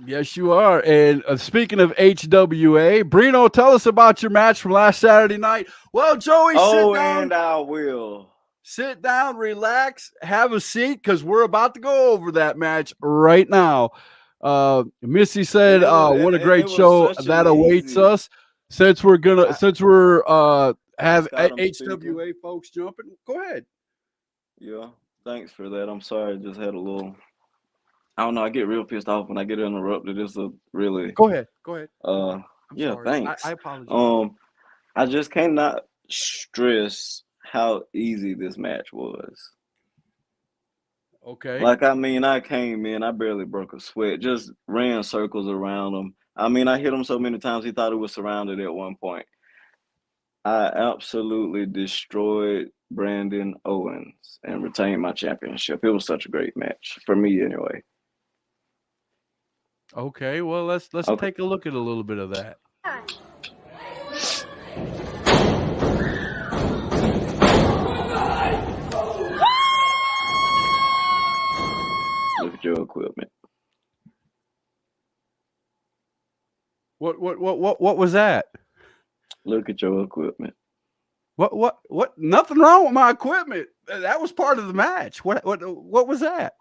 Yes, you are. And speaking of HWA, Brino, tell us about your match from last Saturday night. Well, Joey, sit down. And I will. Sit down, relax, have a seat, because we're about to go over that match right now. Missy said, what a great show that awaits us. Since we're have HWA folks jumping, go ahead. Yeah, thanks for that. I'm sorry, I just had a little. I don't know. I get real pissed off when I get interrupted. It's a really. Go ahead. I'm sorry. Thanks. I apologize. I just cannot stress how easy this match was. Okay. I came in, I barely broke a sweat, just ran circles around him. I hit him so many times he thought he was surrounded at one point. I absolutely destroyed Brandon Owens and retained my championship. It was such a great match for me, anyway. Okay, well let's take a look at a little bit of that. Look at your equipment. What was that? Look at your equipment. What? Nothing wrong with my equipment. That was part of the match. What was that?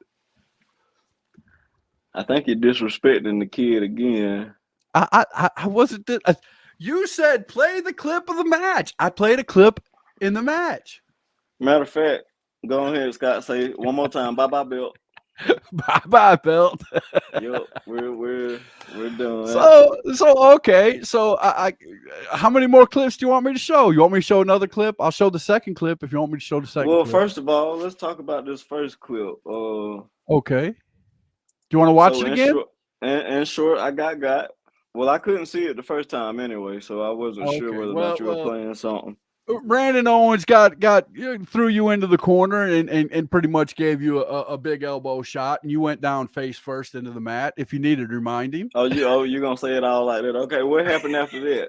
I think you're disrespecting the kid again. I wasn't. You said play the clip of the match. I played a clip in the match. Matter of fact, go ahead, Scott. Say it one more time. Bye, Bill. Bye, Belt. Yep, we're done. So okay. So I how many more clips do you want me to show? You want me to show another clip? I'll show the second clip if you want me to show the second. Well, clip. First of all, let's talk about this first clip. Okay. Do you want to watch it again? In short, I got. Well, I couldn't see it the first time anyway, so I wasn't sure whether or not you were playing something. Brandon Owens got threw you into the corner and pretty much gave you a big elbow shot, and you went down face first into the mat. If you needed reminding. You gonna say it all like that? Okay, what happened after that?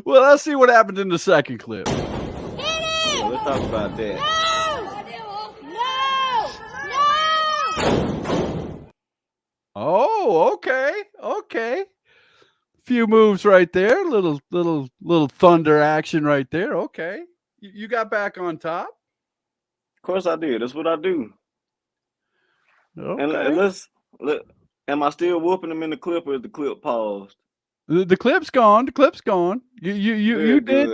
Well, let's see what happened in the second clip. Yeah, let's talk about that. No! Oh, okay. Few moves right there, little thunder action right there. Okay, you got back on top. Of course I did. That's what I do. Okay. And am I still whooping them in the clip, or is the clip paused? The clip's gone. The clip's gone. You did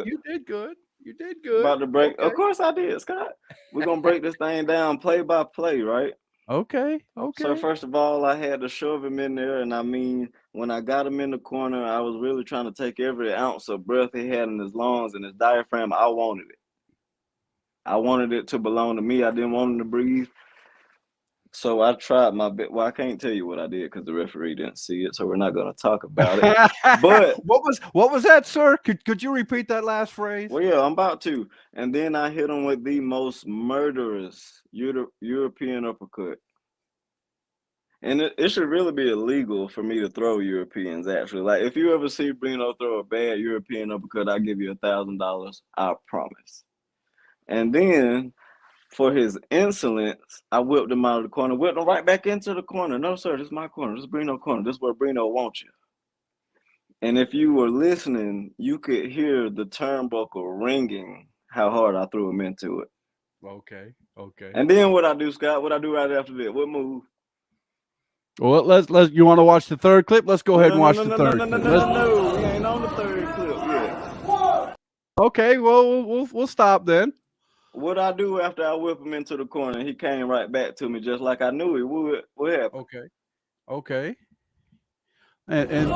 good. You did good. About to break. Okay. Of course I did, Scott. We're gonna break this thing down play by play, right? Okay. So first of all, I had to shove him in there, and I mean, when I got him in the corner, I was really trying to take every ounce of breath he had in his lungs and his diaphragm. I wanted it. I wanted it to belong to me. I didn't want him to breathe. So I tried my best. Well, I can't tell you what I did because the referee didn't see it, so we're not going to talk about it. But what was that, sir? Could you repeat that last phrase? Well, yeah, I'm about to. And then I hit him with the most murderous European uppercut. And it should really be illegal for me to throw Europeans, actually. Like, if you ever see Brino throw a bad European uppercut, I'll give you $1,000. I promise. And then, for his insolence, I whipped him out of the corner, whipped him right back into the corner. No, sir, this is my corner. This is Brino corner. This is where Brino wants you. And if you were listening, you could hear the turnbuckle ringing how hard I threw him into it. Okay. And then what I do, Scott? What I do right after that? What move? Well, let's. You want to watch the third clip? Let's go ahead and watch the third clip. No, we ain't on the third clip yet. Okay, well, we'll stop then. What I do after I whip him into the corner, he came right back to me just like I knew he would. What happened? Okay. And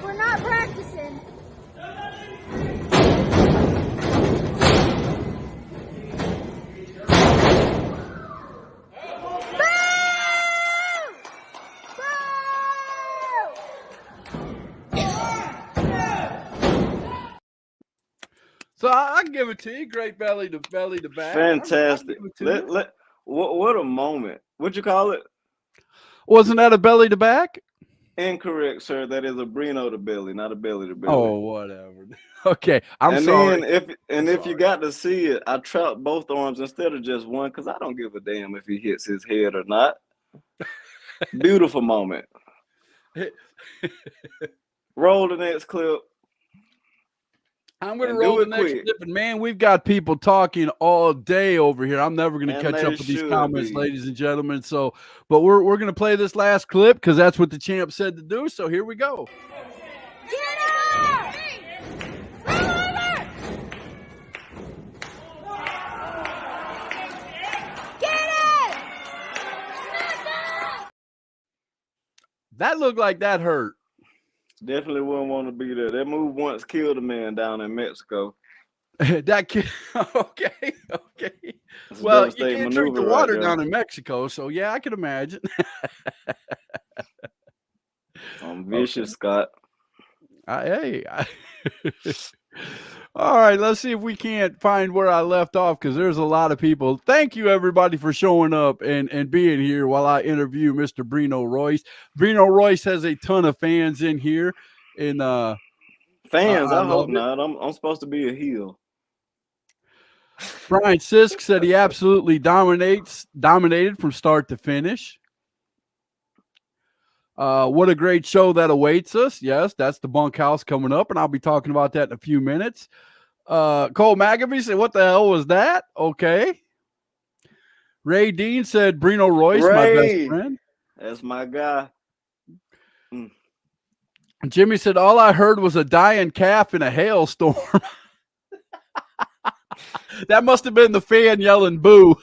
We're not practicing. so I give it to you. Great belly to back. Fantastic. What a moment. What you call it? Wasn't that a belly to back? Incorrect, sir. That is a Brino to belly, not a belly to belly. Oh, whatever. Okay, I'm sorry. If you got to see it, I trapped both arms instead of just one because I don't give a damn if he hits his head or not. Beautiful moment. Roll the next clip. I'm going to roll the next clip, and man, we've got people talking all day over here. I'm never going to catch up with these comments, ladies and gentlemen. So, but we're going to play this last clip because that's what the champ said to do. So here we go. Get up! That looked like that hurt. Definitely wouldn't want to be there. That move once killed a man down in Mexico. That kid, okay. Well, you can't drink the water down in Mexico, so yeah, I can imagine. I'm vicious, Scott. All right, let's see if we can't find where I left off because there's a lot of people. Thank you, everybody, for showing up and being here while I interview Mr. Brino Royce. Brino Royce has a ton of fans in here. And fans, I hope not. I'm supposed to be a heel. Brian Sisk said he absolutely dominated from start to finish. What a great show that awaits us. Yes, that's the bunkhouse coming up, and I'll be talking about that in a few minutes. Cole McAfee said, what the hell was that? Okay. Ray Dean said, Brino Royce, my best friend. That's my guy. Jimmy said, all I heard was a dying calf in a hailstorm. That must have been the fan yelling boo.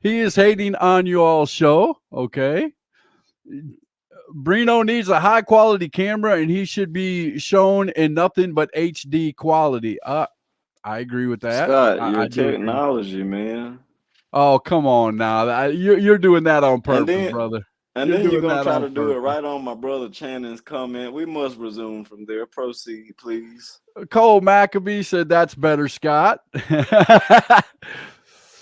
He is hating on you all show. Okay. Brino needs a high quality camera, and he should be shown in nothing but HD quality. I agree with that. Scott, I your do agree. technology, man. Oh, come on now. You're doing that on And purpose, then brother. and You're then you're doing gonna that try on to do it purpose. right on my brother Channon's comment. We must resume from there. Proceed, please. Cole Maccabee said that's better, Scott.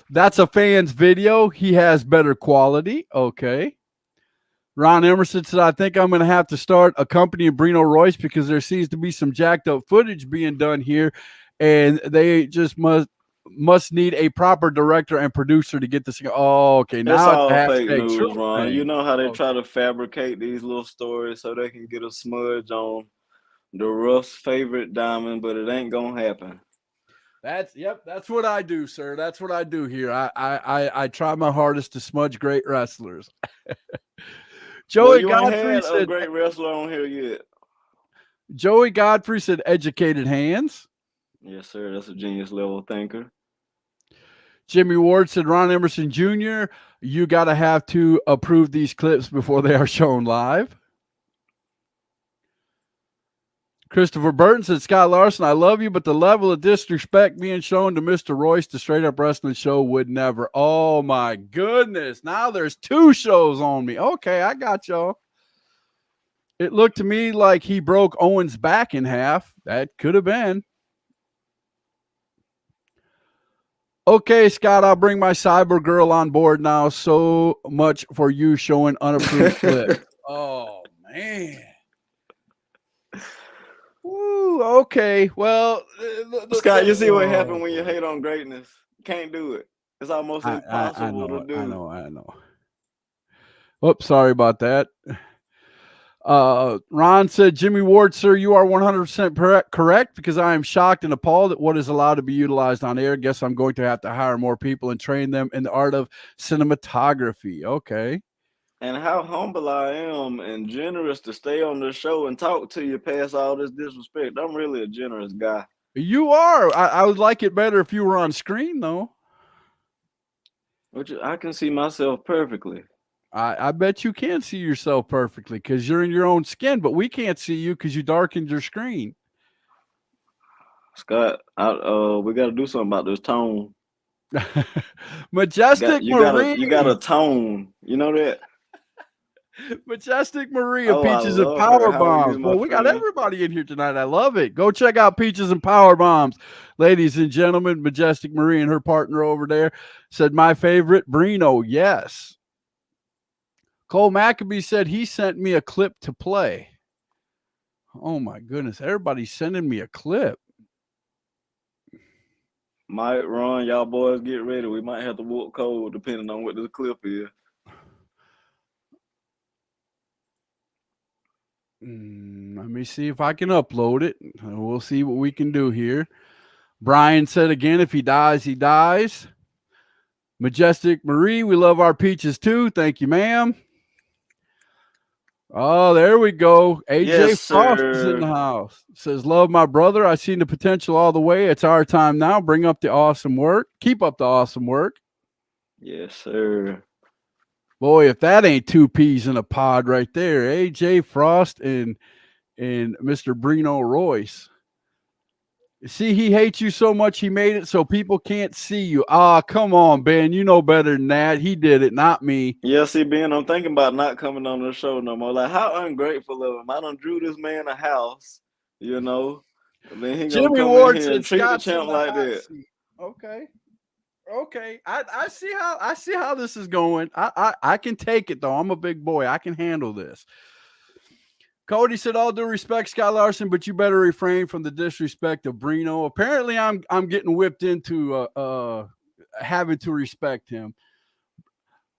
That's a fan's video. He has better quality. Okay. Ron Emerson said, I think I'm going to have to start accompanying Brino Royce because there seems to be some jacked up footage being done here, and they just must need a proper director and producer to get this. Oh, okay. It's Now it's a all fake hashtag news, truth Ron. You thing. know how they Okay. try to fabricate these little stories so they can get a smudge on the Ruff's favorite diamond, but it ain't gonna happen. That's what I do, sir. That's what I do here. I try my hardest to smudge great wrestlers. Well, Joey you ain't Godfrey had a said great wrestler on here yet. educated hands. Yes, sir. That's a genius level thinker. Jimmy Ward said Ron Emerson Jr., you got to have to approve these clips before they are shown live. Christopher Burton said, Scott Larson, I love you, but the level of disrespect being shown to Mr. Royce, the Straight Up Wrestling Show, would never. Oh, my goodness. Now there's two shows on me. Okay, I got y'all. It looked to me like he broke Owen's back in half. That could have been. Okay, Scott, I'll bring my cyber girl on board now. So much for you showing unapproved clips. Oh, man. Woo, okay. Well, Scott, you see what happened when you hate on greatness? Can't do it. It's almost impossible I know to do. I know. Oops, sorry about that. Ron said, Jimmy Ward, sir, you are 100% correct because I am shocked and appalled at what is allowed to be utilized on air. Guess I'm going to have to hire more people and train them in the art of cinematography. Okay. And how humble I am and generous to stay on the show and talk to you past all this disrespect. I'm really a generous guy. You are. I would like it better if you were on screen, though. Which I can see myself perfectly. I bet you can see yourself perfectly because you're in your own skin, but we can't see you because you darkened your screen. Scott, we got to do something about this tone. Majestic Marie. You got a tone. You know that? Majestic Marie of Oh, Peaches and Power Bombs. Well, we got everybody in here tonight. I love it. Go check out Peaches and Power Bombs. Ladies and gentlemen, Majestic Marie and her partner over there said, my favorite, Brino. Yes. Cole Maccabee said he sent me a clip to play. Oh, my goodness. Everybody's sending me a clip. Might run, y'all boys get ready. We might have to walk cold depending on what this clip is. Let me see if I can upload it. We'll see what we can do here. Brian said again, if he dies, he dies. Majestic Marie, we love our peaches too. Thank you, ma'am. Oh, there we go. AJ Frost is in the house. Says, love my brother. I seen the potential all the way. It's our time now. Bring up the awesome work. Keep up the awesome work. Yes, sir. Boy, if that ain't two peas in a pod right there. AJ Frost and Mr. Brino Royce. See, he hates you so much he made it so people can't see you. Ah, come on, Ben. You know better than that. He did it, not me. Yeah, see, Ben, I'm thinking about not coming on the show no more. Like, how ungrateful of him. I done drew this man a house, you know. And then he gonna come in here and treat the champ like that. Okay. Okay. I see how this is going. I can take it though. I'm a big boy. I can handle this. Cody said, all due respect, Scott Larson, but you better refrain from the disrespect of Brino. Apparently, I'm getting whipped into having to respect him.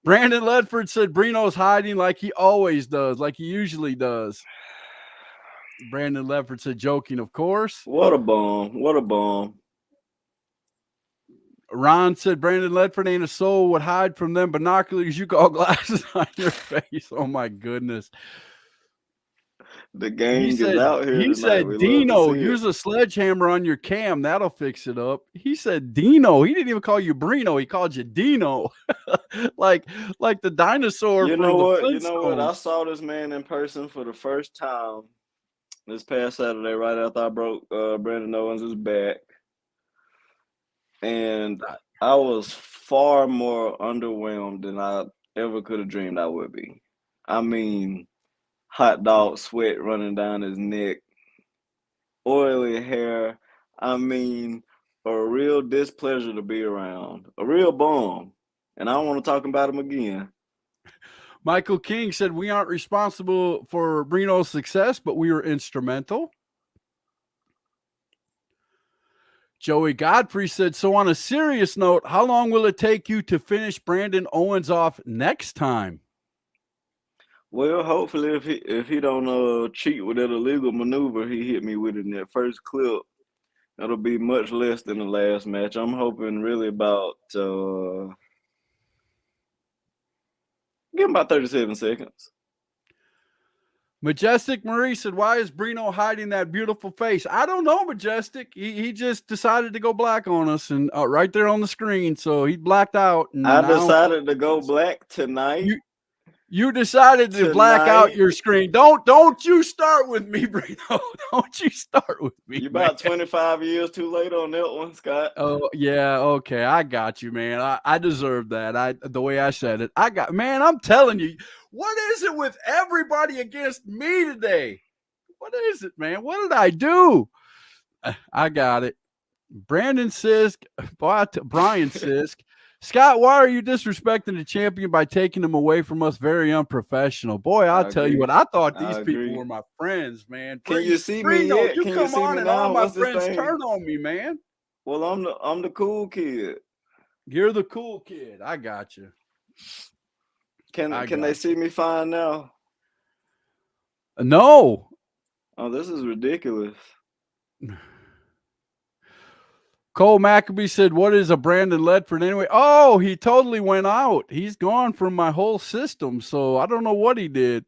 Brandon Ledford said Brino's hiding like he always does, like he usually does. Brandon Ledford said, joking, of course. What a bum. What a bum. Ron said Brandon Ledford ain't a soul, would hide from them binoculars. You call glasses on your face. Oh, my goodness. The gang is out here he tonight. said, We love Dino, to see use it. a sledgehammer on your cam. That'll fix it up. He said, Dino. He didn't even call you Brino. He called you Dino. like the dinosaur You from know the what? You know what? I Flintstones. saw this man in person for the first time this past Saturday, right after I broke Brandon Owens' back. And I was far more underwhelmed than I ever could have dreamed I would be. I mean, hot dog sweat running down his neck, oily hair. I mean, a real displeasure to be around, a real bum. And I don't want to talk about him again. Michael King said, we aren't responsible for Brino's success, but we were instrumental. Joey Godfrey said, so on a serious note, how long will it take you to finish Brandon Owens off next time? Well, hopefully, if he don't cheat with that illegal maneuver he hit me with in that first clip, it'll be much less than the last match. I'm hoping really about give him about 37 seconds. Majestic Marie said, why is Brino hiding that beautiful face? I don't know, Majestic. He just decided to go black on us and right there on the screen. So he blacked out. And I decided to go black tonight. You decided to black out your screen. Don't you start with me, Brino. Don't you start with me. You about 25 years too late on that one, Scott. Oh, yeah, okay. I got you, man. I deserve that. The way I said it. Man, I'm telling you, what is it with everybody against me today? What is it, man? What did I do? I got it. Brandon Sisk, Brian Sisk. Scott, why are you disrespecting the champion by taking him away from us? Very unprofessional. Boy, I'll tell you what, I thought these people were my friends, man. Can you see me yet? You Can come you see on me and now? all my What's friends this thing? turn on me, man. Well, I'm the cool kid. You're the cool kid. I got you. Can they see me fine now? No. Oh, this is ridiculous. Cole Maccabee said, what is a Brandon Ledford anyway? Oh, he totally went out. He's gone from my whole system, so I don't know what he did.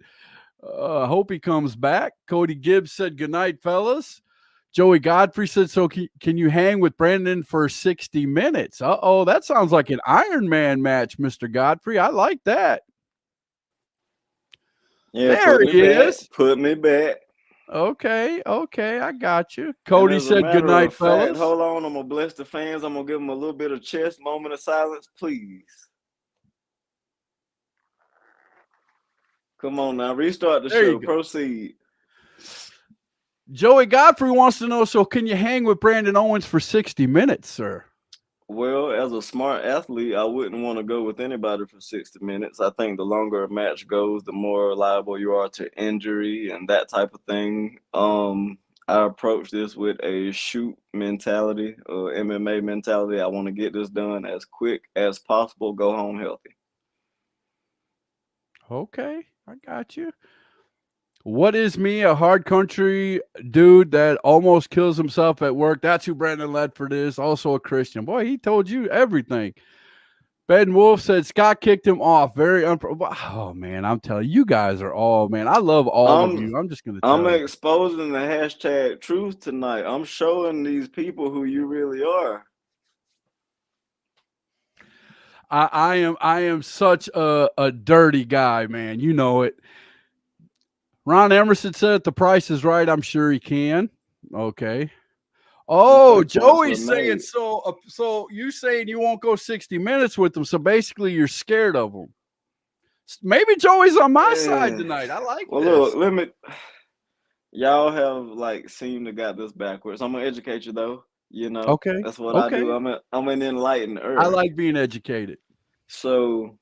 I hope he comes back. Cody Gibbs said, good night, fellas. Joey Godfrey said, so can you hang with Brandon for 60 minutes? Uh-oh, that sounds like an Iron Man match, Mr. Godfrey. I like that. Yeah, there he is. Put me back. Okay, I got you. Cody said, good night, fellas. Hold on, I'm going to bless the fans. I'm going to give them a little bit of chest, moment of silence, please. Come on now, restart the show. Proceed. Joey Godfrey wants to know, so can you hang with Brandon Owens for 60 minutes, sir? Well, as a smart athlete, I wouldn't want to go with anybody for 60 minutes. I think the longer a match goes, the more liable you are to injury and that type of thing. I approach this with a shoot mentality or MMA mentality. I want to get this done as quick as possible, go home healthy. Okay, I got you. What is me, a hard country dude that almost kills himself at work? That's who Brandon Ledford is, also a Christian. Boy, he told you everything. Ben Wolf said Scott kicked him off. Oh, man, I'm telling you, guys are all, man, I love all of you. I'm just going to tell you. I'm exposing the hashtag truth tonight. I'm showing these people who you really are. I am such a dirty guy, man. You know it. Ron Emerson said if the price is right, I'm sure he can. Okay. Oh, Joey's saying, so you saying you won't go 60 minutes with them. So basically you're scared of them. Maybe Joey's on my side tonight. I like this. Well, look, y'all have seemed to got this backwards. I'm going to educate you though. You know, okay. That's what I do. I'm an enlightened earth. I like being educated. So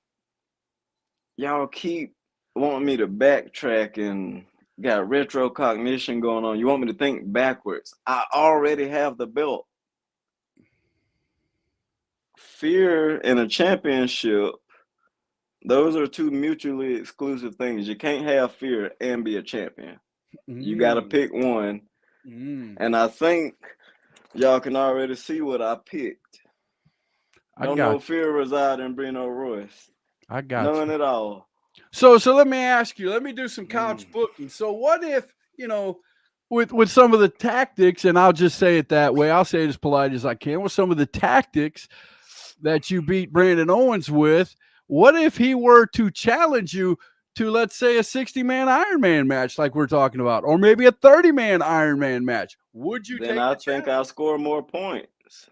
y'all keep wanting me to backtrack and got retrocognition going on. You want me to think backwards. I already have the belt. Fear and a championship, those are two mutually exclusive things. You can't have fear and be a champion. You got to pick one. And I think y'all can already see what I picked. Don't know fear reside in Brino Royce. I got None at all. So let me ask you. Let me do some couch booking. So what if with some of the tactics, and I'll just say it that way. I'll say it as polite as I can. With some of the tactics that you beat Brandon Owens with, what if he were to challenge you to, let's say, a 60-man Iron Man match like we're talking about, or maybe a 30-man Iron Man match? Would you Then take I the think challenge? I'll score more points.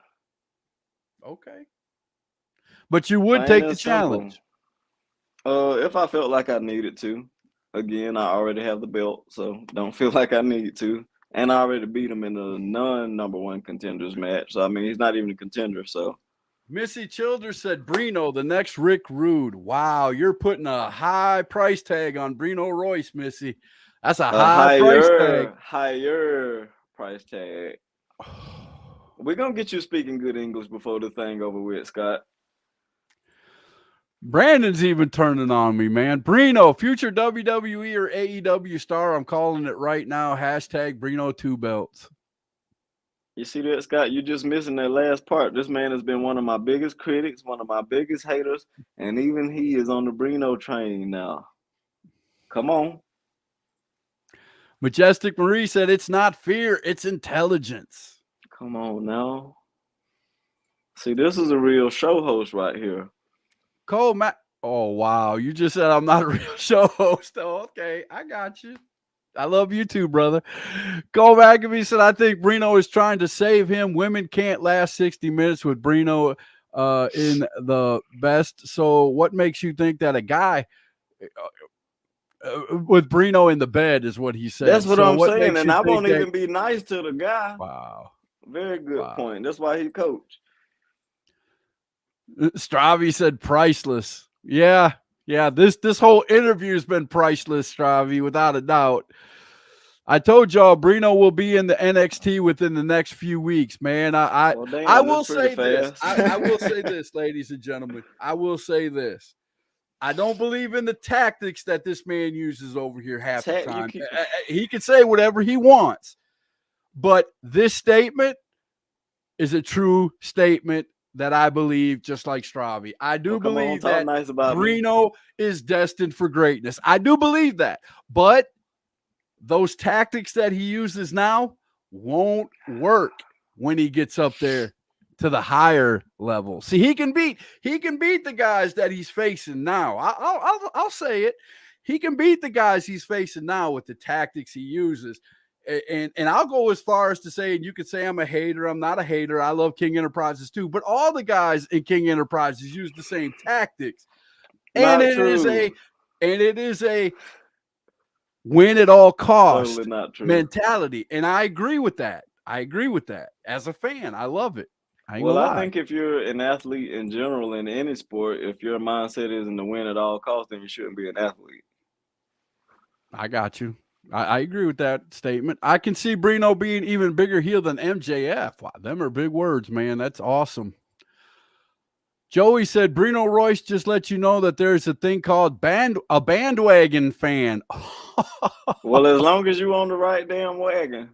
Okay. But you would Plain take and the simple. challenge. If I felt like I needed to. Again, I already have the belt, so don't feel like I need to. And I already beat him in a non-number one contenders match. So I mean, he's not even a contender. So Missy Childers said Brino, the next Rick Rude. Wow, you're putting a high price tag on Brino Royce, Missy. That's a a high price tag. higher price tag. We're gonna get you speaking good English before the thing over with, Scott. Brandon's even turning on me, man. Brino, future WWE or AEW star. I'm calling it right now. Hashtag Brino 2 belts. You see that, Scott? You're just missing that last part. This man has been one of my biggest critics, one of my biggest haters, and even he is on the Brino train now. Come on. Majestic Marie said it's not fear, it's intelligence. Come on now. See, this is a real show host right here. Cole Mac. Oh, wow. You just said I'm not a real show host. Oh, okay. I got you. I love you too, brother. Cole McAfee said, I think Brino is trying to save him. Women can't last 60 minutes with Brino in the best. So what makes you think that a guy with Brino in the bed is what he said? That's what so I'm what saying, makes and you I think won't that? even be nice to the guy. Wow. Very good point. That's why he coached. Stravi said priceless. Yeah. This whole interview has been priceless, Stravi, without a doubt. I told y'all Brino will be in the NXT within the next few weeks, man. I will say this. I will say this, ladies and gentlemen. I will say this. I don't believe in the tactics that this man uses over here half the time. He can say whatever he wants, but this statement is a true statement that I believe, just like Stravi. I do believe that nice about Brino is destined for greatness. I do believe that, but those tactics that he uses now won't work when he gets up there to the higher level. See, he can beat the guys that he's facing now. I'll say it. He can beat the guys he's facing now with the tactics he uses. And I'll go as far as to say, and you could say I'm a hater. I'm not a hater. I love King Enterprises too. But all the guys in King Enterprises use the same tactics. And it is a win at all costs totally not true mentality. And I agree with that. As a fan, I love it. I think if you're an athlete in general in any sport, if your mindset isn't to win at all costs, then you shouldn't be an athlete. I got you. I agree with that statement. I can see Brino being even bigger heel than MJF. Wow, them are big words, man. That's awesome. Joey said, Brino Royce just let you know that there's a thing called a bandwagon fan. Well, as long as you on the right damn wagon.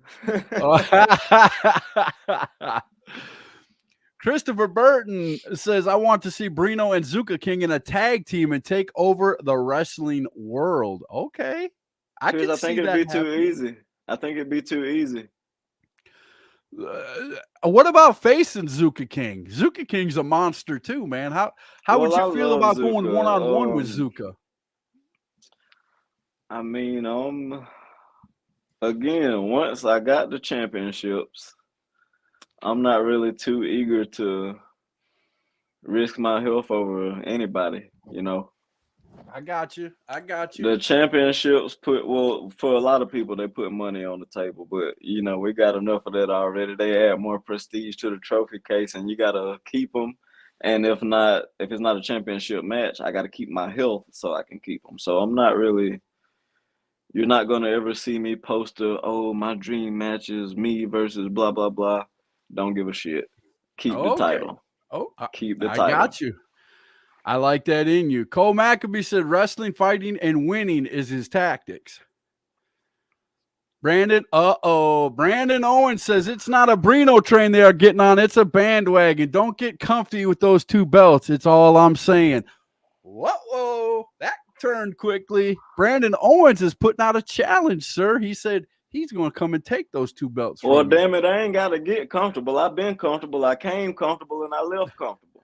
Christopher Burton says, I want to see Brino and Zuka King in a tag team and take over the wrestling world. Okay. I think it'd be too easy. I think it'd be too easy. What about facing Zuka King? Zuka King's a monster too, man. How would you feel about going one-on-one with Zuka? I mean, again, once I got the championships, I'm not really too eager to risk my health over anybody, you know. I got you. The championships for a lot of people, they put money on the table, but you know, we got enough of that already. They add more prestige to the trophy case, and you gotta keep them. And if it's not a championship match, I gotta keep my health so I can keep them. So I'm not really. You're not gonna ever see me post my dream match is me versus blah blah blah. Don't give a shit. Keep the title. Keep the title. I got you. I like that in you. Cole McAfee said wrestling, fighting, and winning is his tactics. Brandon Owens says it's not a Brino train they are getting on. It's a bandwagon. Don't get comfy with those two belts. It's all I'm saying. Whoa. That turn quickly. Brandon Owens is putting out a challenge, sir. He said he's going to come and take those 2 belts Well, from you. damn it, I ain't got to get comfortable. I've been comfortable. I came comfortable and I left comfortable.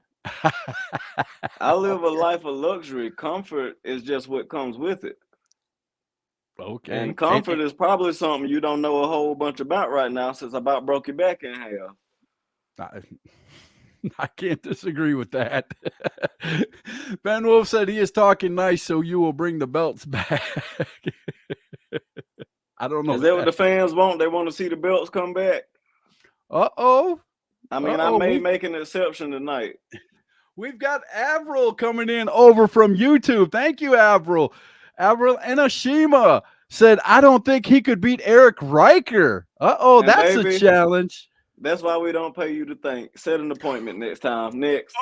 I live a life of luxury. Comfort is just what comes with it. Okay. And comfort is probably something you don't know a whole bunch about right now since I about broke your back in half. I can't disagree with that. Ben Wolf said he is talking nice, so you will bring the belts back. I don't know. Is that what the fans want? They want to see the belts come back? Uh-oh. I mean, I may make an exception tonight. We've got Avril coming in over from YouTube. Thank you, Avril. Avril Enoshima said, I don't think he could beat Eric Riker. Uh-oh, And that's baby, a challenge. That's why we don't pay you to think. Set an appointment next time. Next.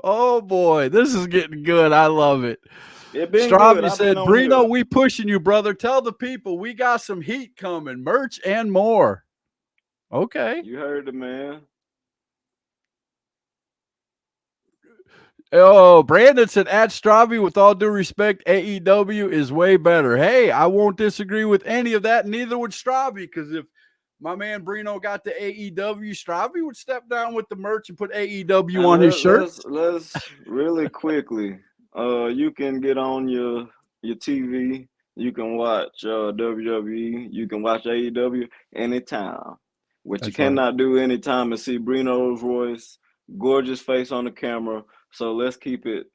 Oh boy, this is getting good. I love it. Strawby said, Brino, we pushing you, brother. Tell the people we got some heat coming, merch and more. Okay. You heard the man. Oh, Brandon said, at Strawby, with all due respect, AEW is way better. Hey, I won't disagree with any of that. Neither would Strawby, because if my man Brino got the AEW, Strawby would step down with the merch and put AEW on his shirt. Let's really quickly. You can get on your TV. You can watch WWE. You can watch AEW anytime. What you cannot do anytime is see Brino Royce, gorgeous face on the camera. So let's keep it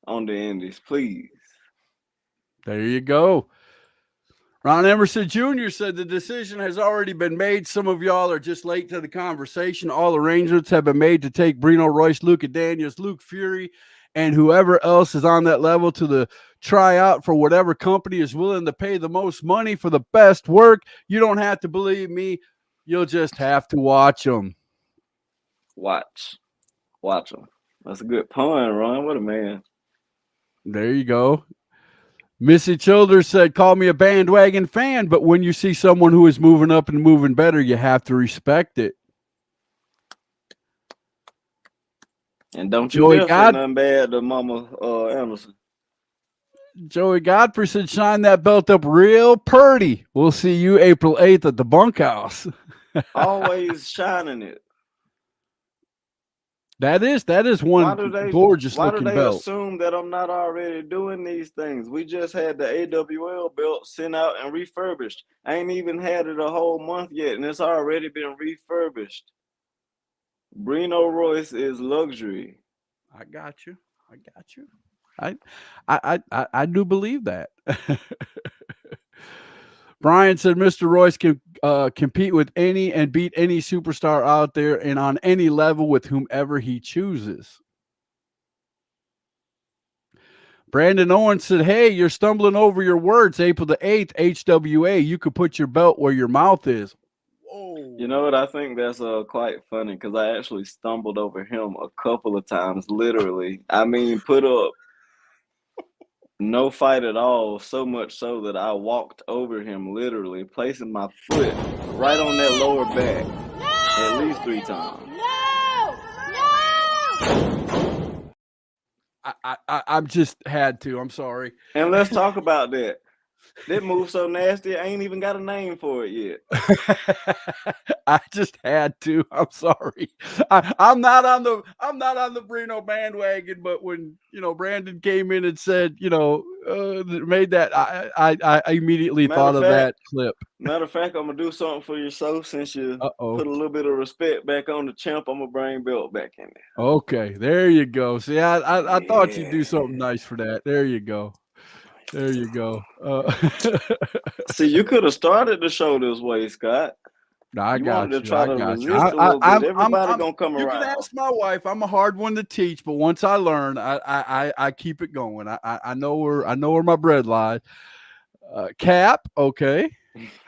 on the indies, please. There you go. Ron Emerson Jr. said the decision has already been made. Some of y'all are just late to the conversation. All arrangements have been made to take Brino Royce, Luka Daniels, Luke Fury, and whoever else is on that level to the tryout for whatever company is willing to pay the most money for the best work. You don't have to believe me. You'll just have to watch them. Watch them. That's a good pun, Ron. What a man. There you go. Missy Childers said, call me a bandwagon fan, but when you see someone who is moving up and moving better, you have to respect it. And don't you dare say nothing bad to Mama Anderson. Joey Godfrey said, shine that belt up real purty. We'll see you April 8th at the bunkhouse. Always shining it. That is one gorgeous looking belt. Why do they assume that I'm not already doing these things? We just had the AWL belt sent out and refurbished. I ain't even had it a whole month yet, and it's already been refurbished. Brino Royce is luxury. I got you. I do believe that. Brian said Mr. Royce can compete with any and beat any superstar out there and on any level with whomever he chooses. Brandon Owens said, hey, you're stumbling over your words. April the 8th, HWA, you could put your belt where your mouth is. Whoa. You know what? I think that's quite funny because I actually stumbled over him a couple of times, literally. I mean, put up no fight at all, so much so that I walked over him, literally, placing my foot right on that lower back at least 3 times. I'm just had to. I'm sorry. And let's talk about that. That move so nasty, I ain't even got a name for it yet. I just had to. I'm sorry. I'm not on the Brino bandwagon, but when Brandon came in and said, made that, I immediately thought of that clip. Matter of fact, I'm gonna do something for yourself since you put a little bit of respect back on the champ. I'm gonna bring belt back in there. Okay, there you go. See, I thought you'd do something nice for that. There you go. There you go. See, you could have started the show this way, Scott. I got you. Everybody gonna come around. You can ask my wife. I'm a hard one to teach, but once I learn, I keep it going. I know where my bread lies. Cap, okay.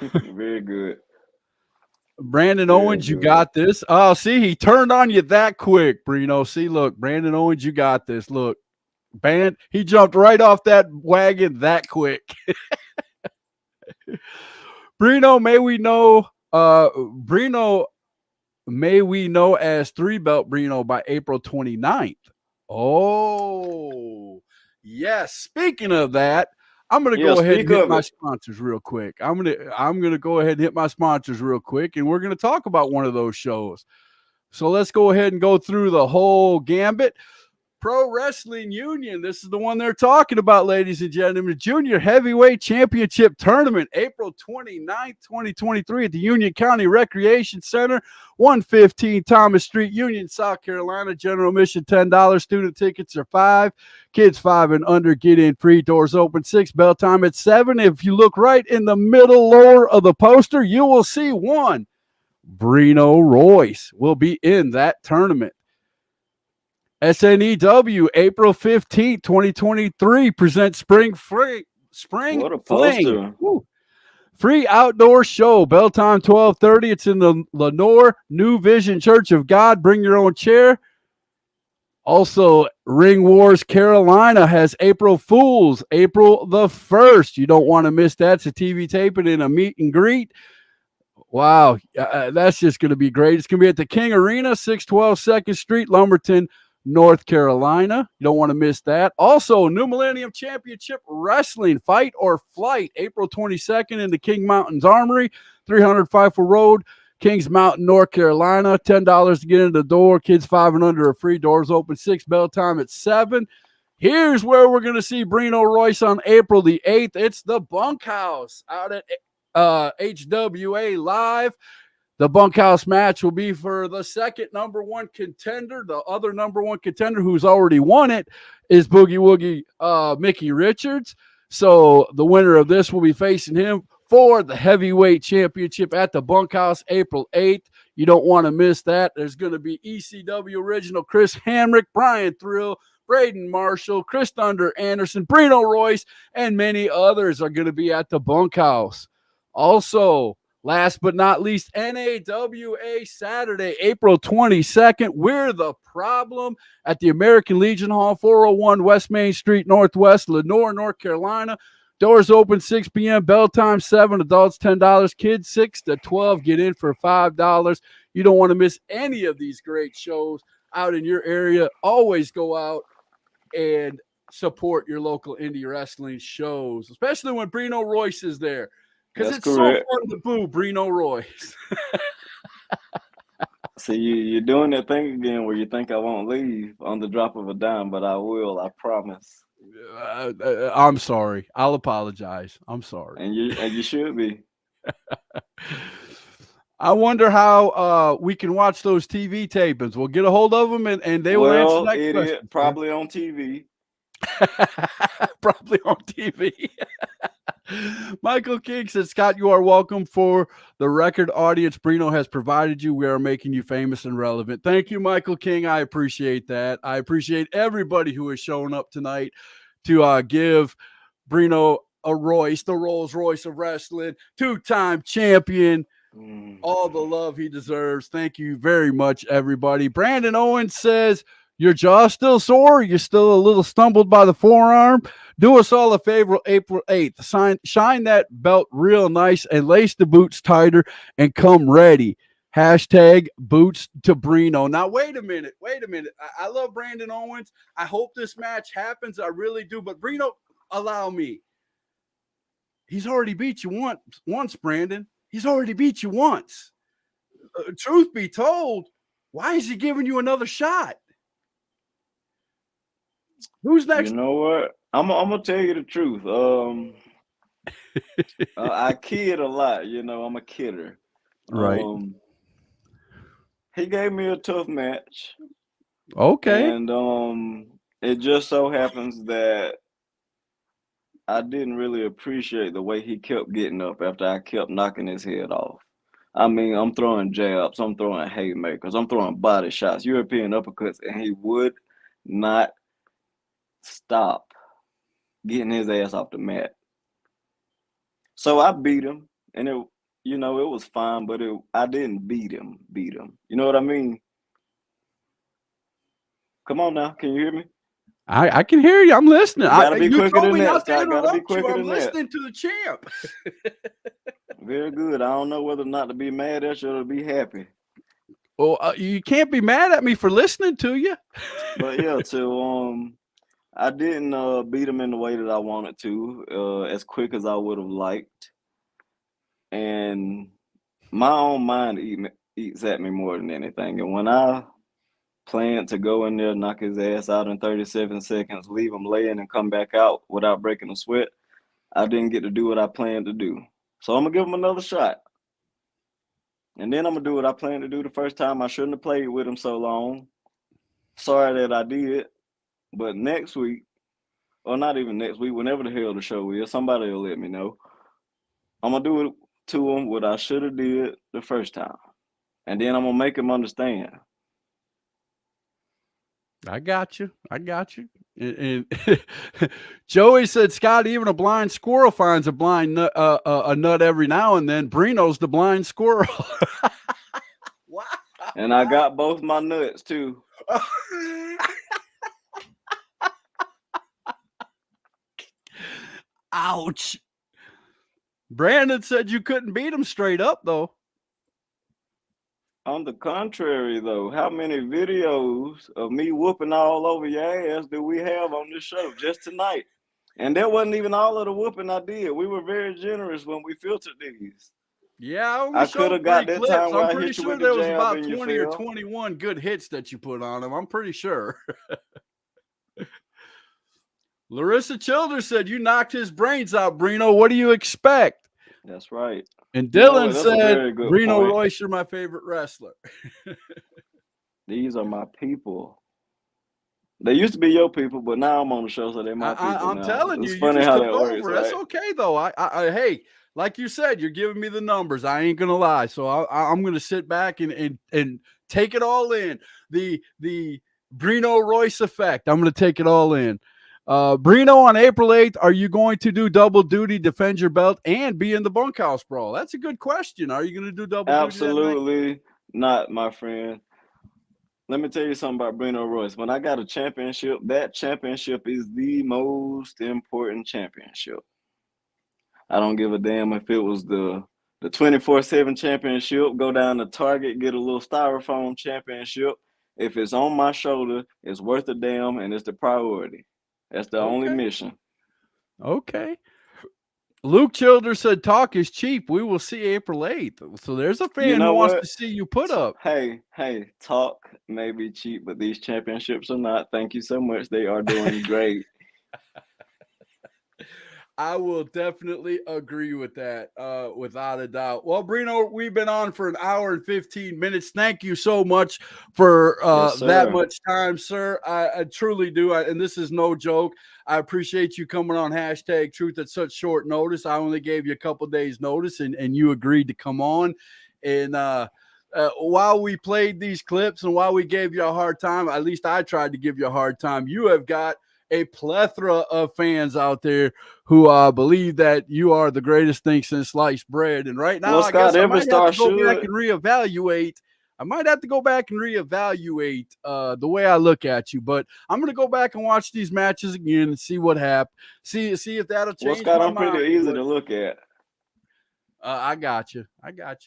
Very good. Brandon Owens, you got this. Oh, see, he turned on you that quick, Brino. See, look, Brandon Owens, you got this. Look. He jumped right off that wagon that quick. Brino, may we know as 3-belt Brino by April 29th. Oh, yes. Speaking of that, I'm gonna go ahead and speak hit of my it. sponsors real quick. I'm gonna go ahead and hit my sponsors real quick, and we're gonna talk about one of those shows. So let's go ahead and go through the whole gambit. Pro Wrestling Union. This is the one they're talking about, ladies and gentlemen. Junior Heavyweight Championship Tournament, April 29th, 2023 at the Union County Recreation Center, 115 Thomas Street, Union, South Carolina. General admission $10. Student tickets are $5. Kids 5 and under get in free. Doors open 6. Bell time at 7. If you look right in the middle lower of the poster, you will see one. Brino Royce will be in that tournament. SNEW, April 15th, 2023, presents Spring What a Fling. poster. Woo. Free outdoor show. Bell time 12:30. It's in the Lenore New Vision Church of God. Bring your own chair. Also, Ring Wars Carolina has April Fools, April the 1st. You don't want to miss that. It's a TV taping and a meet and greet. Wow, that's just going to be great. It's going to be at the King Arena, 612 2nd Street, Lumberton, North Carolina. You don't want to miss that. Also, New Millennium Championship Wrestling, Fight or Flight, April 22nd in the King Mountains Armory, 300 Fifle Road, Kings Mountain, North Carolina. $10 to get into the door. Kids 5 and under are free. Doors open 6. Bell time at 7. Here's where we're going to see Brino Royce on April the 8th. It's the Bunkhouse out at HWA Live. The Bunkhouse match will be for the second number one contender. The other number one contender who's already won it is Boogie Woogie Mickey Richards. So the winner of this will be facing him for the heavyweight championship at the Bunkhouse April 8th. You don't want to miss that. There's going to be ECW original Chris Hamrick, Brian Thrill, Braden Marshall, Chris Thunder Anderson, Brino Royce, and many others are going to be at the Bunkhouse. Also, last but not least, NAWA Saturday, April 22nd. We're the Problem at the American Legion Hall, 401 West Main Street, Northwest, Lenore, North Carolina. Doors open 6 p.m. Bell time 7. Adults $10. Kids 6 to 12 get in for $5. You don't want to miss any of these great shows out in your area. Always go out and support your local indie wrestling shows, especially when Brino Royce is there. Because it's correct. So fun to boo Brino Royce. See, you're doing that thing again where you think I won't leave on the drop of a dime, but I will. I promise. I'm sorry. I'll apologize. I'm sorry. And you should be. I wonder how we can watch those TV tapings. We'll get a hold of them and they will answer that idiot, question. Probably on TV. Probably on TV. Michael King says, Scott, you are welcome for the record audience Brino has provided you. We are making you famous and relevant. Thank you, Michael King. I appreciate that. I appreciate everybody who has shown up tonight to give Brino a Royce, the Rolls Royce of wrestling, 2-time champion, all the love he deserves. Thank you very much, everybody. Brandon Owens says, your jaw's still sore? You're still a little stumbled by the forearm? Do us all a favor, April 8th. Shine that belt real nice and lace the boots tighter and come ready. Hashtag boots to Brino. Now, wait a minute. I love Brandon Owens. I hope this match happens. I really do. But Brino, allow me. He's already beat you once, Brandon. He's already beat you once. Truth be told, why is he giving you another shot? Who's next? You know what? I'm gonna tell you the truth. I kid a lot. You know, I'm a kidder. Right. He gave me a tough match. Okay. And it just so happens that I didn't really appreciate the way he kept getting up after I kept knocking his head off. I mean, I'm throwing jabs, I'm throwing haymakers, I'm throwing body shots, European uppercuts, and he would not stop getting his ass off the mat. So I beat him, and it was fine, but I didn't beat him. You know what I mean? Come on now, can you hear me? I can hear you. I'm listening. You gotta be quicker than that, Scott. Gotta be quicker than that. I'm listening to the champ. Very good. I don't know whether or not to be mad at you or to be happy. Well, you can't be mad at me for listening to you. But yeah, I didn't beat him in the way that I wanted to, as quick as I would have liked. And my own mind eats at me more than anything. And when I planned to go in there, knock his ass out in 37 seconds, leave him laying, and come back out without breaking a sweat, I didn't get to do what I planned to do. So I'm gonna give him another shot. And then I'm gonna do what I planned to do the first time. I shouldn't have played with him so long. Sorry that I did. But next week, or not even next week, whenever the hell the show is, somebody will let me know. I'm gonna do it to him what I should have did the first time. And then I'm gonna make him understand. I got you. And Joey said, Scott, even a blind squirrel finds a blind nut, a nut every now and then. Brino's the blind squirrel. Wow. And I got both my nuts too. Ouch. Brandon said you couldn't beat him straight up, though. On the contrary, though, how many videos of me whooping all over your ass do we have on this show just tonight? And that wasn't even all of the whooping I did. We were very generous when we filtered these. Yeah, I could have got that time where I'm I pretty hit you sure with there the was jab about in 20 your or fail. 21 good hits that you put on him. I'm pretty sure. Larissa Childers said you knocked his brains out, Brino. What do you expect? That's right. And Dylan That's said, Brino point. Royce, you're my favorite wrestler. These are my people. They used to be your people, but now I'm on the show, so they're my people I'm now. telling you, It's you funny just how took that over. works, right? That's okay, though. Hey, like you said, you're giving me the numbers. I ain't gonna lie. So I'm gonna sit back and take it all in. The Brino Royce effect. I'm gonna take it all in. Brino, on April 8th, are you going to do double duty, defend your belt, and be in the bunkhouse brawl? That's a good question. Are you going to do double duty? Absolutely not, my friend. Let me tell you something about Brino Royce. When I got a championship, that championship is the most important championship. I don't give a damn if it was the 24/7 championship, go down to Target, get a little styrofoam championship. If it's on my shoulder, it's worth a damn, and it's the priority. That's the only mission. Okay. Luke Childers said, talk is cheap. We will see April 8th. So there's a fan who wants to see you put up. Hey, talk may be cheap, but these championships are not. Thank you so much. They are doing great. I will definitely agree with that, without a doubt. Well, Brino, we've been on for an hour and 15 minutes. Thank you so much for that much time, sir. I truly do. And this is no joke. I appreciate you coming on hashtag Truth at such short notice. I only gave you a couple days notice, and you agreed to come on. And while we played these clips and while we gave you a hard time, at least I tried to give you a hard time, you have got a plethora of fans out there who believe that you are the greatest thing since sliced bread. And right now, I guess I might have to go back and reevaluate. I might have to go back and reevaluate the way I look at you. But I'm going to go back and watch these matches again and see what happened. See if that'll change. Well, Scott, I'm pretty easy to look at. I got you. I got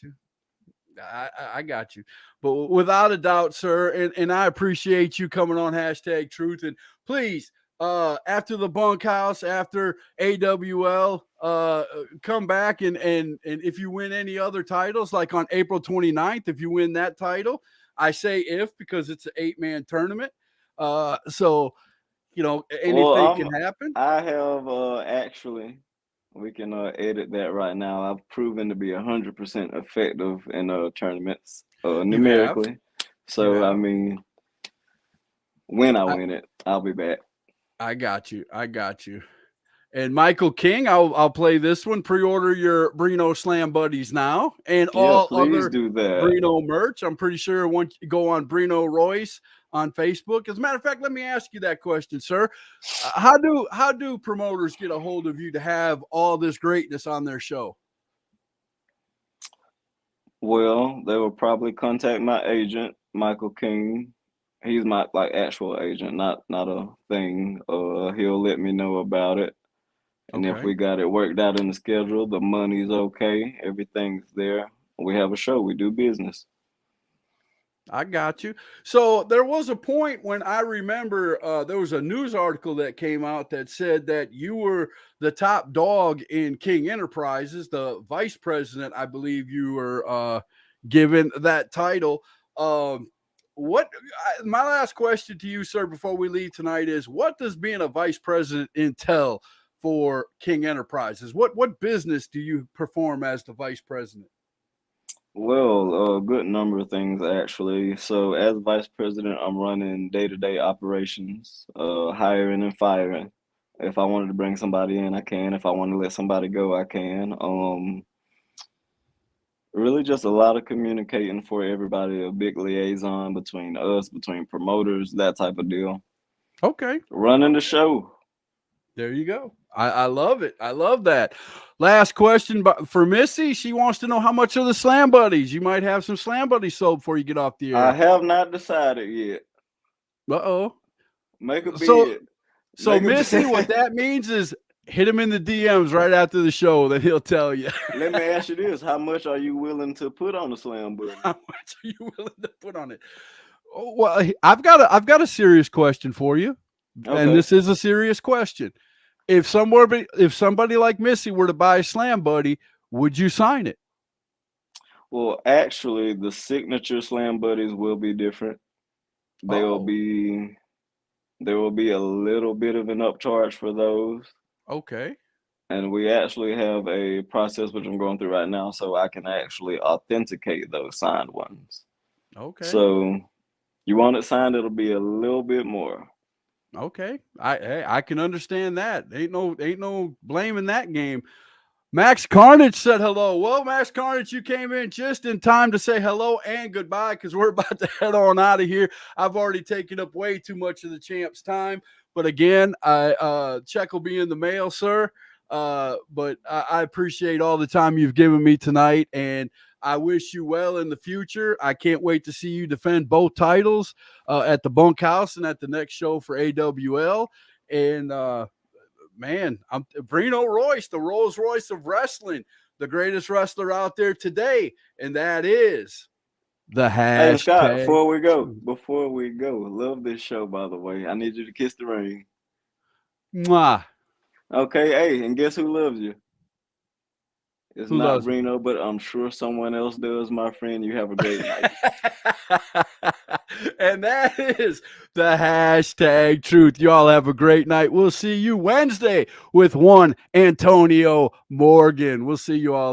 you. But without a doubt, sir, and I appreciate you coming on hashtag Truth. And please, after the bunkhouse, after AWL, come back and if you win any other titles, like on April 29th, if you win that title, I say if, because it's an 8-man tournament. So, anything can happen. I have actually, we can edit that right now. I've proven to be 100% effective in tournaments numerically. So, I mean, when I win it, I'll be back. I got you. And Michael King, I'll play this one. Pre-order your Brino Slam Buddies now, and all other Brino merch. I'm pretty sure once you go on Brino Royce on Facebook. As a matter of fact, let me ask you that question, sir. How do promoters get a hold of you to have all this greatness on their show? Well, they will probably contact my agent, Michael King. He's my actual agent, not a thing. He'll let me know about it. And if we got it worked out in the schedule, the money's okay, everything's there, we have a show, we do business. I got you. So there was a point when I remember there was a news article that came out that said that you were the top dog in King Enterprises, the vice president. I believe you were given that title. Um, my last question to you, sir, before we leave tonight is: what does being a vice president entail for King Enterprises? What business do you perform as the vice president? Well, a good number of things actually. So, as vice president, I'm running day-to-day operations, hiring and firing. If I wanted to bring somebody in, I can. If I want to let somebody go, I can. Really just a lot of communicating for everybody, a big liaison between us, between promoters, that type of deal. Okay. Running the show. There you go. I love it. I love that. Last question for Missy. She wants to know how much are the Slam Buddies. You might have some Slam Buddies sold before you get off the air. I have not decided yet. Uh-oh. Make a bid. So Missy, what that means is hit him in the DMs right after the show, then he'll tell you. Let me ask you this. How much are you willing to put on the Slam Buddy? How much are you willing to put on it? Oh, well, I've got a serious question for you. Okay. And this is a serious question. If somebody like Missy were to buy a Slam Buddy, would you sign it? Well, actually, the signature Slam Buddies will be different. There will be a little bit of an upcharge for those. Okay. And we actually have a process which I'm going through right now, so I can actually authenticate those signed ones. Okay. So you want it signed, it'll be a little bit more. Okay. I can understand that. Ain't no blaming that game. Max Carnage said hello. Well, Max Carnage, you came in just in time to say hello and goodbye because we're about to head on out of here. I've already taken up way too much of the champ's time. But again, check will be in the mail, sir. But I appreciate all the time you've given me tonight, and I wish you well in the future. I can't wait to see you defend both titles at the Bunkhouse and at the next show for AWL. And man, I'm Brino Royce, the Rolls Royce of wrestling, the greatest wrestler out there today, and that is the hashtag. Hey, Scott, before we go, love this show, by the way. I need you to kiss the ring. Mwah. Okay, hey, and guess who loves you? It's who not Brino, but I'm sure someone else does, my friend. You have a great night. And that is the hashtag truth. Y'all have a great night. We'll see you Wednesday with one Antonio Morgan. We'll see you all.